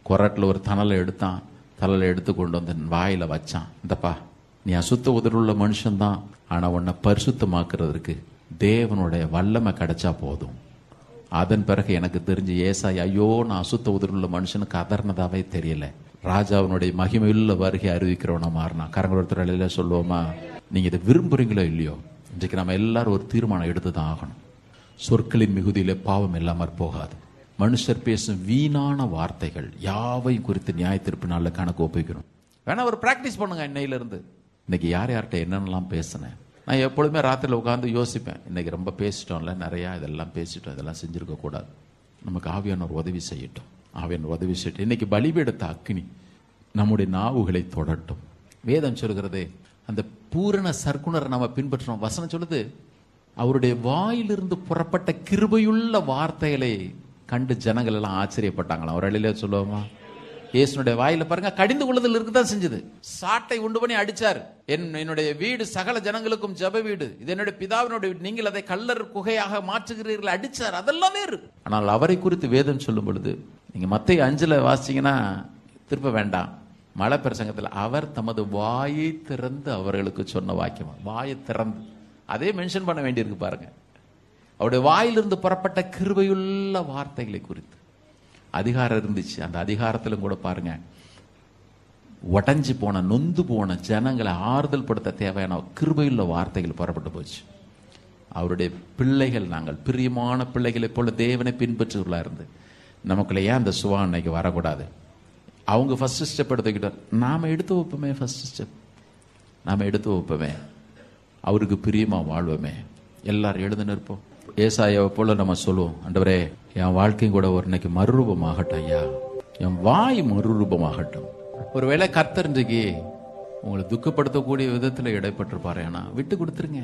கொரட்டில் ஒரு தணலை எடுத்தான், தலையில எடுத்து கொண்டு வந்து வாயில வச்சான். இந்தப்பா, நீ அசுத்த உதடுள்ள மனுஷன்தான், ஆனா உன்னை பரிசுத்தமாக்குறதுக்கு தேவனுடைய வல்லமை கிடைச்சா போதும். அதன் பிறகு எனக்கு தெரிஞ்சு ஏசாயா, ஐயோ, நான் அசுத்த உதடுள்ள மனுஷனுக்கு அதர்னதாவே தெரியல, ராஜாவினுடைய மகிமையுள்ள வருகை அறிவிக்கிறவனா மாறினா. கரங்கள சொல்லுவோமா? நீங்க இதை விரும்புறீங்களோ இல்லையோ, இன்றைக்கு நம்ம எல்லாரும் ஒரு தீர்மானம் எடுத்துதான் ஆகணும். சொற்களின் மிகுதியிலே பாவம் இல்லாமற் போகாது. மனுஷர் பேசும் வீணான வார்த்தைகள் யாவையும் குறித்து நியாய தீர்ப்பு நாள்ல கணக்கு ஒப்பிக்கணும். வேணா ஒரு பிராக்டிஸ் பண்ணுங்க. இன்னையில இருந்து இன்னைக்கு யார் யார்கிட்ட என்னென்னலாம் பேசினேன். நான் எப்பொழுதுமே ராத்திரியில் உட்காந்து யோசிப்பேன், இன்னைக்கு ரொம்ப பேசிட்டோம்ல, நிறையா இதெல்லாம் பேசிட்டோம், இதெல்லாம் செஞ்சிருக்க கூடாது. நமக்கு ஆவியானவர் உதவி செய்யட்டும். ஆவியானவர் உதவி செய்யட்டும். இன்னைக்கு பலிபீடத்த அக்கினி நம்முடைய நாவுகளை தொடட்டும். வேதம் சொல்கிறது, அந்த பூரண சர்க்குணரை நம்ம பின்பற்றோம். வசனம் சொல்லுது, அவருடைய வாயிலிருந்து புறப்பட்ட கிருபையுள்ள வார்த்தைகளை கண்டு ஜனங்கள் எல்லாம் ஆச்சரியப்பட்டாங்களாம். ஒரு அழிலே சொல்லுவோமா? இயேசுனுடைய வாயில பாருங்க, கடிந்து கொள்ளுதல் இருக்குதான் செஞ்சது. சாட்டை உண்டு பண்ணி அடிச்சார். என்னுடைய வீடு சகல ஜனங்களுக்கும் ஜெப வீடு, இது என்னுடைய பிதாவினுடைய வீடு, நீங்கள் அதை கல்லர் குகையாக மாற்றுகிறீர்கள், அடிச்சார். அதெல்லாமே இருக்கு. ஆனால் அவரை குறித்து வேதம் சொல்லும் பொழுது, நீங்க மத்தேயு 5 வாசிச்சீங்கன்னா திருப்ப வேண்டாம், மலை பிரசங்கத்தில் அவர் தமது வாயை திறந்து அவர்களுக்கு சொன்ன வாக்கியம், வாயை திறந்து அதே மென்ஷன் பண்ண வேண்டியிருக்கு பாருங்க. அவருடைய வாயிலிருந்து புறப்பட்ட கிருபையுள்ள வார்த்தைகளை குறித்து அதிகாரம் இருந்துச்சு. அந்த அதிகாரத்திலும் கூட பாருங்க, உடஞ்சி போன நொந்து போன ஜனங்களை ஆறுதல் படுத்த தேவையான கிருபையுள்ள வார்த்தைகள் புறப்பட்டு போச்சு. அவருடைய பிள்ளைகள், நாங்கள் பிரியமான பிள்ளைகளை போல தேவனை பின்பற்றுகளா இருந்து நமக்குள்ள ஏன் அந்த சுவா இன்னைக்கு வரக்கூடாது? அவங்க ஃபர்ஸ்ட் ஸ்டெப் எடுத்துக்கிட்டார், நாம எடுத்து வைப்போமே. ஃபர்ஸ்ட் ஸ்டெப் நாம எடுத்து வைப்போமே, அவருக்கு பிரியமா வாழ்வோமே. எல்லாரும் எழுந்து நிற்போம். ஏசாயாவை போல நம்ம சொல்லுவோம், ஆண்டவரே, என் வாழ்க்கையும் கூட ஒரு இன்னைக்கு மறுரூபமாகட்டும் ஐயா, என் வாய் மறுரூபமாகட்டும். ஒருவேளை கர்த்தர் இன்றைக்கு உங்களை துக்கப்படுத்தக்கூடிய விதத்துல இடைப்பட்டிருப்பாரு. ஏன்னா விட்டு கொடுத்துருங்க,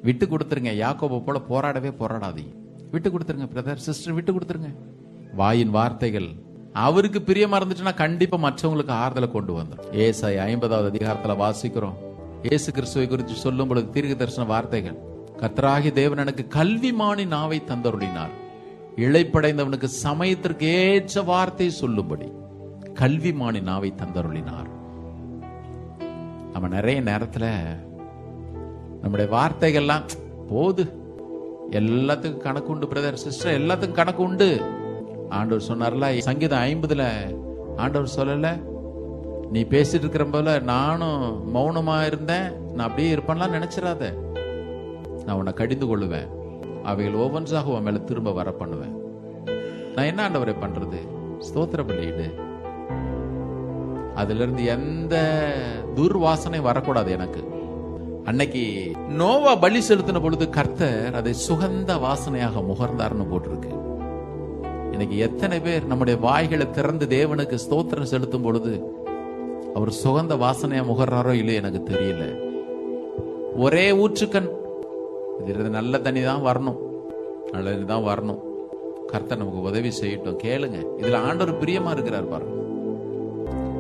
விட்டு கொடுத்துருங்க. யாக்கோபை போல போராடவே போராடாதீங்க. விட்டு கொடுத்துருங்க பிரதர், சிஸ்டர், விட்டு கொடுத்துருங்க. வாயின் வார்த்தைகள் அவருக்கு பிரியமா இருந்துச்சுன்னா கண்டிப்பா மற்றவங்களுக்கு ஆறுதலை கொண்டு வந்துடும். ஏசாயா 50வது அதிகாரத்துல வாசிக்கிறோம், இயேசு கிறிஸ்துவை குறித்து சொல்லும் பொழுது தீர்க்க தரிசன வார்த்தைகள், கர்த்தராகிய தேவன் எனக்கு கல்விமானி நாவை தந்தருளினார், இளைப்படைந்தவனுக்கு சமயத்திற்கு ஏற்ற வார்த்தை சொல்லும்படி கல்விமானி நாவை தந்தருளினார். நம்ம நிறைய நேரத்துல நம்முடைய வார்த்தைகள்லாம் போது, எல்லாத்துக்கும் கணக்கு உண்டு பிரதர், சிஸ்டர், எல்லாத்துக்கும் கணக்கு உண்டு. ஆண்டவர் சொன்னார்ல, சங்கீதம் 50 ஆண்டவர் சொல்லல, நீ பேசிட்டு இருக்கிற போல நானும் மௌனமா இருந்தேன், நான் அப்படியே இருப்பேன்லாம் நினைச்சிடாத. நான் உன்னை கடிந்து கொள்ளுவேன், அவைகள் ஒவ்வொன்றாக உன் மேல திரும்ப வர பண்ணுவேன். நான் என்ன ஆண்டவரை பண்றது? ஸ்தோத்திர பலியிடு. அதுல இருந்து எந்த துர்வாசனை வரக்கூடாது எனக்கு. அன்னைக்கு நோவா பலி செலுத்தின பொழுது கர்த்தர் அதை சுகந்த வாசனையாக முகர்ந்தார்னு போட்டிருக்கு. இன்னைக்கு எத்தனை பேர் நம்முடைய வாய்களை திறந்து தேவனுக்கு ஸ்தோத்திரம் செலுத்தும் பொழுது அவர் சுகந்த வாசனையா முகர்றாரோ இல்லையோ எனக்கு தெரியல. ஒரே ஊற்றுக்கண், இது நல்ல தண்ணி தான் வரணும், நல்ல தண்ணி தான் வரணும். கர்த்தர் நமக்கு உதவி செய்யட்டும். கேளுங்க, இதுல ஆண்டவர் பிரியமா இருக்கிறார் பாருங்க.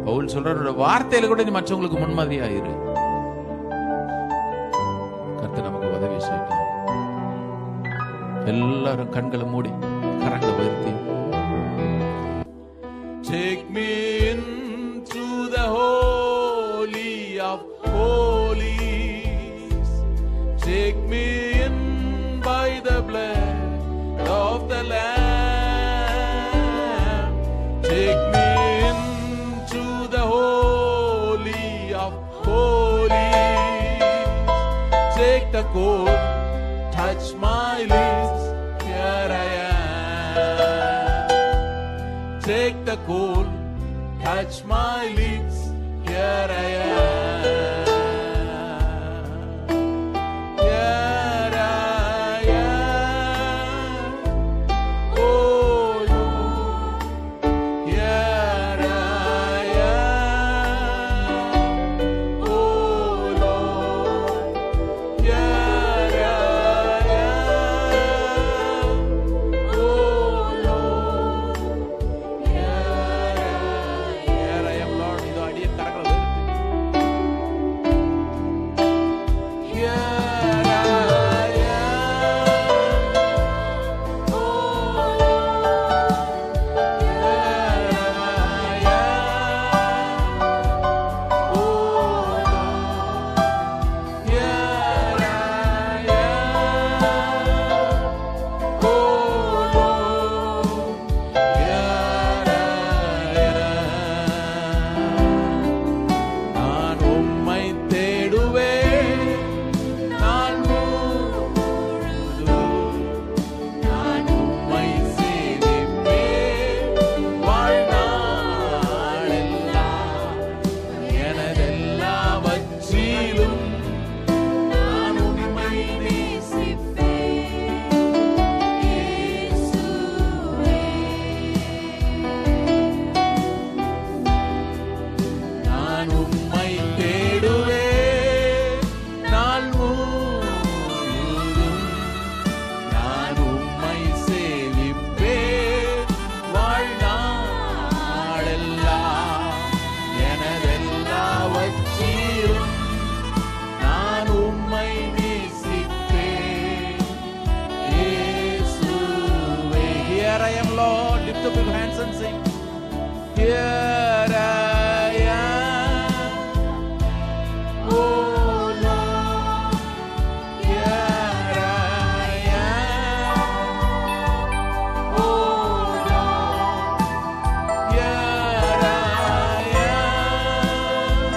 பவுல் சொல்ற வார்த்தையில கூட நீ மற்றவங்களுக்கு முன்மாதிரி ஆயிரு. கர்த்தர் நமக்கு உதவி செய்யட்டும். எல்லாரும் கண்களை மூடி கரங்களை உயர்த்தி, Take me into the holy of holies. Take me in by the blood of the Lamb. Take me into the holy of holies. Take the coat, touch my lips, here I am. Take the coal, touch my lips, here I am. Here I am, oh Lord. Here I am, oh Lord. Here I am, oh Lord. Here I am, Lord. இது அடியே கரங்களை உயர்த்தி. Here I am, oh Lord. Here I am, oh Lord. Here I am, oh Lord. Here I am. நான் உம்மை தேடுவேன் நாள் முழுதும். நான் உம்மை சேவிப்பேன் வாழ்நாளெல்லாம். எனதெல்லாவற்றிலும் நான் உம்மை நேசிப்பேன் இயேசுவே. நான் உம்மை தேடுவேன் நாள் முழுதும். நான் உம்மை சேவிப்பேன் வாழ்நாளெல்லாம். எனதெல்லாவற்றிலும் நான் உம்மை நேசிப்பேன் இயேசுவே. Here I am, Lord. Lift up your hands and sing. Here I am, oh Lord. Here I am, oh Lord. Here I am,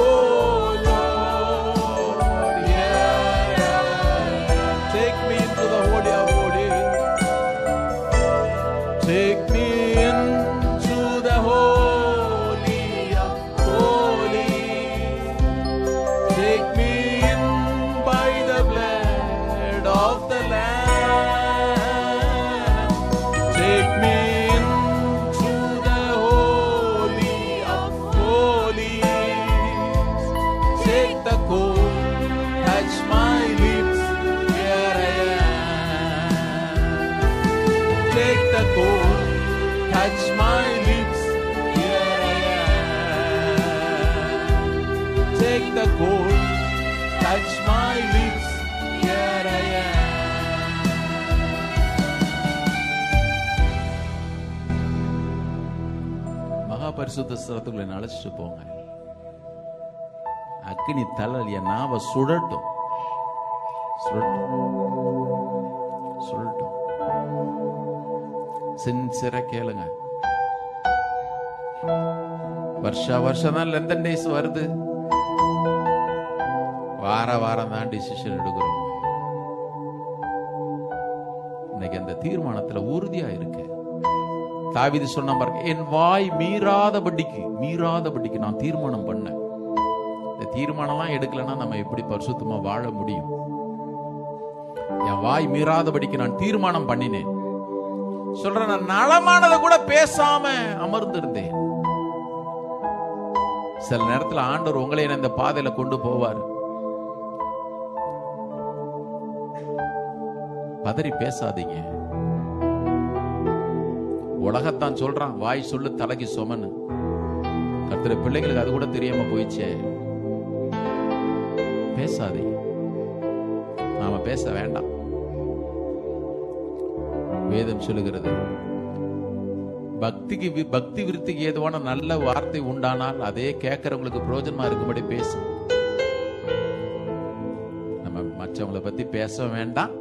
oh Lord. Here I am. Take me into the holy of holies. Take me into the holy of holies. Take me in by the blood of the Lamb. Take me into the holy of holies. Take the coal, touch my lips, here I am. Take the coal, touch my lips, here I am. Take the coal, touch my lips, here I am. மகாபரிசுத்த ஸ்தலத்துக்குள்ள என்னை அழைச்சிட்டு போங்க. அக்கினி தழல் என் நாவை சுடட்டும், சுடட்டும், சுடட்டும். சின்சியரா கேளுங்க. வருஷம் தான் லெந்தன் டேஸ் வருது. வாரம் தான் டிசிஷன் எடுக்கிறோம். இன்னைக்கு அந்த தீர்மானத்துல உறுதியா இருக்கு. தாவீது சொன்ன பாருங்க, என் வாய் மீறாதபடிக்கு நான் தீர்மானம் பண்ணேன். இந்த தீர்மானம்லாம் எடுக்கலன்னா நம்ம எப்படி பரிசுத்தமா வாழ முடியும்? என் வாய் மீறாதபடிக்கு நான் தீர்மானம் பண்ணினேன். சொல்றேன், நான் நலமானதை கூட பேசாம அமர்ந்திருந்தேன். சில நேரத்துல ஆண்டவர் உங்களை இந்த பாதையில கொண்டு போவார். பதறி பேசாதீங்க. உலகத்தான் சொல்றான், வாய் சொல்லு தலைக்கு சுமன்னு. கர்த்தருடைய பிள்ளைகளுக்கு அது கூட தெரியாம போயிச்சே. பேசாதீங்க, நாம பேச வேண்டாம். வேதம் சொல்லுகிறது, பக்தி விருத்திக்கு ஏதுவான நல்ல வார்த்தை உண்டானால் அதே கேட்கறவங்களுக்கு பிரயோஜனமா இருக்கும்படி பேசும். நம்ம மற்றவங்களை பத்தி பேச வேண்டாம்,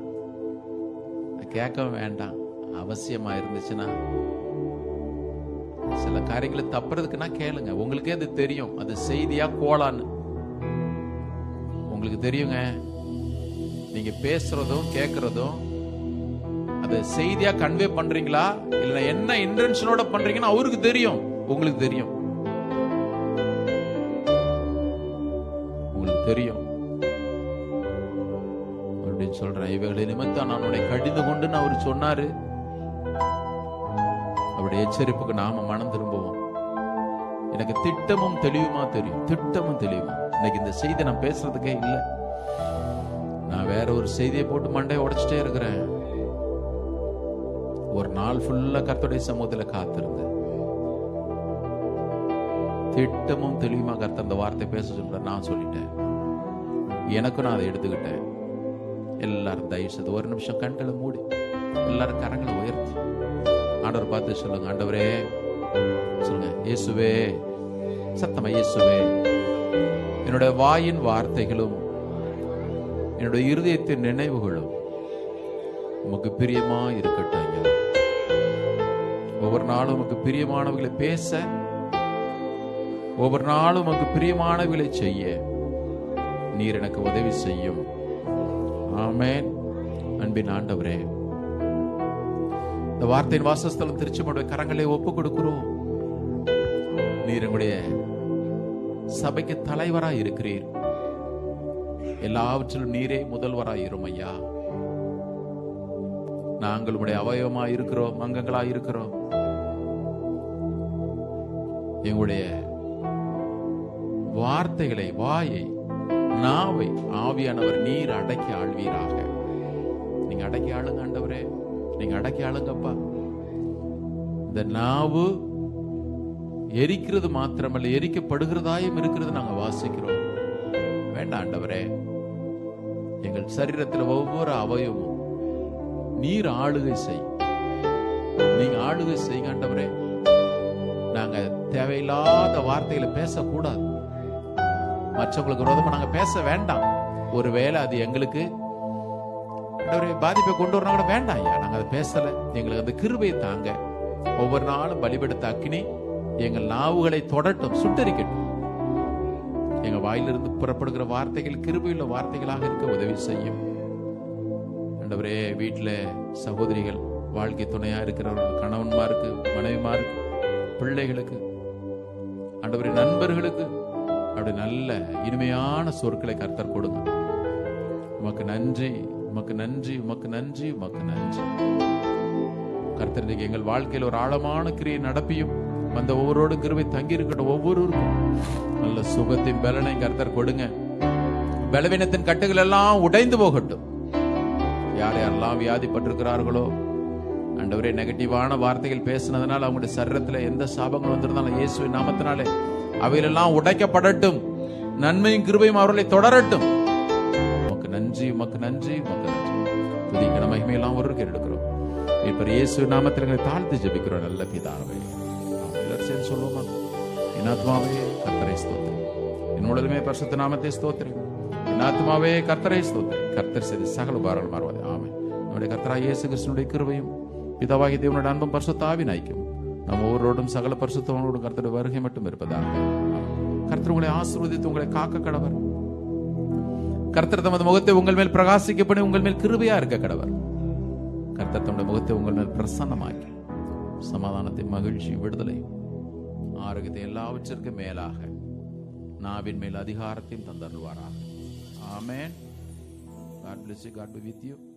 கேட்க வேண்டாம். அவசியமா இருந்துச்சுன்னா சில காரியங்களை தப்புறதுக்குன்னா கேளுங்க. உங்களுக்கே அது தெரியும், அது செய்தியா கோளான்னு உங்களுக்கு தெரியுங்க. நீங்க பேசுறதும் கேட்கறதும் அது செய்தியா கன்வே பண்றீங்களா இல்ல என்ன இன்டென்ஷனோட பண்றீங்கன்னு அவருக்கு தெரியும், உங்களுக்கு தெரியும். உங்களுக்கு தெரியும் அப்படின்னு சொல்றேன். இவைகளை நிமித்தம் நான் உன்னை கடிந்து கொண்டுன்னு அவர் சொன்னாரு. அவருடைய எச்சரிப்புக்கு நாம மனம் திரும்புவோம். எனக்கு திட்டமும் தெளிவுமா தெரியும், திட்டமும் தெளிவுமா. இன்னைக்கு இந்த செய்தி நான் பேசுறதுக்கே இல்லை. நான் வேற ஒரு செய்தியை போட்டு மண்டையை உடைச்சிட்டே இருக்கிறேன். ஒரு நாள் ஃபுல்லா கர்த்தருடைய சமூகத்துல காத்திருந்தேன். திட்டமும் தெளிவுமா கர்த்தர் அந்த வார்த்தை பேச சொல்ற. நான் சொல்லிட்டேன், எனக்கும் நான் அதை எடுத்துக்கிட்டேன். எல்லாரும் தயவு செய்து ஒரு நிமிஷம் கண்களை மூடி எல்லாரும் கரங்களை உயர்த்தி ஆண்டவர் பார்த்து சொல்லுங்க, ஆண்டவரே சொல்லுங்க, இயேசுவே, சத்தமா இயேசுவே, என்னுடைய வாயின் வார்த்தைகளும் என்னுடைய இருதயத்தின் நினைவுகளும் உமக்கு பிரியமா இருக்கட்டும். ஒவ்வொரு நாளும் உமக்கு பிரியமானவர்களை பேச, ஒவ்வொரு நாளும் உமக்கு பிரியமானவர்களை செய்ய நீர் எனக்கு உதவி செய்யும். ஆமென். அன்பின் ஆண்டவரே, இந்த வார்த்தையின் வாசஸ்தலம் திருச்செம்முடைய கரங்களை ஒப்பு கொடுக்கிறோம். நீர் எங்களுடைய சபைக்கு தலைவராய் இருக்கிறீர். எல்லாவற்றிலும் நீரே முதல்வராய் இரும் ஐயா. நாங்கள் உடைய அவயவமாய் இருக்கிறோம், அங்கங்களாய் இருக்கிறோம். எங்களுடைய வார்த்தைகளை, வாயை, நாவை ஆவியானவர் நீர் அடக்கி ஆள்வீராக. நீங்க அடக்கி ஆளுங்க ஆண்டவரே, நீங்க அடக்கி ஆளுங்கப்பா. இந்த நாவு எரிக்கிறது மாத்திரமல்ல, எரிக்கப்படுகிறதாயும் இருக்கிறது நாங்க வாசிக்கிறோம். வேண்டாம் ஆண்டவரே, எங்கள் சரீரத்தில் ஒவ்வொரு அவயமும் நீர் ஆளுகை செய். நீங்க ஆளுகை செய்ய ஆண்டவரே. நாங்க தேவையில்லாத வார்த்தைகளை பேசக்கூடாது. மற்றவங்களுக்கு விரோதமா நாங்க பேச வேண்டாம். ஒருவேளை அது எங்களுக்கு பாதிப்பை கொண்டு வரணும் கூட வேண்டாம் ஐயா. நாங்க அதை பேசல. எங்களுக்கு அந்த கிருபையை தாங்க. ஒவ்வொரு நாளும் பலிபடுத்த அக்கினி எங்கள் நாவுகளை தொடட்டும், சுட்டரிக்கட்டும். எங்க வாயிலிருந்து புறப்படுகிற வார்த்தைகள் கிருபையுள்ள வார்த்தைகளாக இருக்க உதவி செய்யும் ஆண்டவரே. வீட்டுல சகோதரிகள், வாழ்க்கை துணையா இருக்கிறவர்கள், கணவன்மாருக்கு, மனைவிமாருக்கு, பிள்ளைகளுக்கு, ஆண்டவரே நண்பர்களுக்கு அப்படி நல்ல இனிமையான சொற்களை கர்த்தர் கொடுங்க. உமக்கு நன்றி, உமக்கு நன்றி, உமக்கு நன்றி, உமக்கு நன்றி. கர்த்தர் எங்கள் வாழ்க்கையில் ஒரு ஆழமான கிரியை நடப்பியும் அந்த ஒவ்வொருவரோடும் கிருபை தங்கி இருக்கட்டும். ஒவ்வொருவருக்கும் நல்ல சுகத்தையும் பலனையும் கர்த்தர் கொடுங்க. பலவீனத்தின் கட்டுகள் எல்லாம் உடைந்து போகட்டும். யார் யாரெல்லாம் வியாதிப்பட்டிருக்கிறார்களோ ஆண்டவரே, நெகட்டிவான வார்த்தைகள் பேசினதுனால அவங்களுடைய சரீரத்துல எந்த சாபங்கள் வந்திருந்தாலும் இயேசுவின் நாமத்தினாலே அவையெல்லாம் உடைக்கப்படட்டும். நன்மையும் கிருபையும் அவர்களை தொடரட்டும். உமக்கு நன்றி, உமக்கு நன்றி, உமக்கு நன்றி. துதிக்கிற மகிமையெல்லாம் ஒருவருக்கு எடுக்கிறோம். இப்ப இயேசு நாமத்தில் எங்களை தாழ்த்து ஜெபிக்கிறோம் நல்ல பிதாவே. எல்லாரும் சேர்ந்து சொல்லுவோமா? என் ஆத்மாவே கர்த்தரை ஸ்தோத்திரம், என் உடலுமே பரிசுத்த நாமத்தை ஸ்தோத்திரம். என் ஆத்மாவே கர்த்தரை ஸ்தோத்திரம். கர்த்தர் செய்த சகல பாரங்கள் மாறுவது. ஆமென். நம்முடைய கர்த்தராகிய இயேசு கிறிஸ்துவினுடைய கிருபையும் பிதாவாகிய தேவனுடைய அன்பும் பரிசுத்த ஆவியின் ஐக்கியமும் நம்ம ஒவ்வொருவரோடும் சகல பரிசுத்தவான்களோடும் கர்த்தருடைய வருகை மட்டும் இருப்பதாக. கர்த்தர் உங்களை ஆசீர்வதித்து உங்களை காக்க கடவர். கர்த்தர் தமது முகத்தை உங்கள் மேல் பிரகாசிக்கப்படி உங்கள் மேல் கிருபையா இருக்க கடவர். கர்த்தர் தம்முடைய முகத்தை உங்கள் மேல் பிரசன்னமாக்கி சமாதானத்தை, மகிழ்ச்சி, விடுதலை, ஆரோக்கியத்தை எல்லாவற்றிற்கும் மேலாக நாவின் மேல் அதிகாரத்தையும் தந்தருள்வாராக. ஆமென். God bless you. God be with you.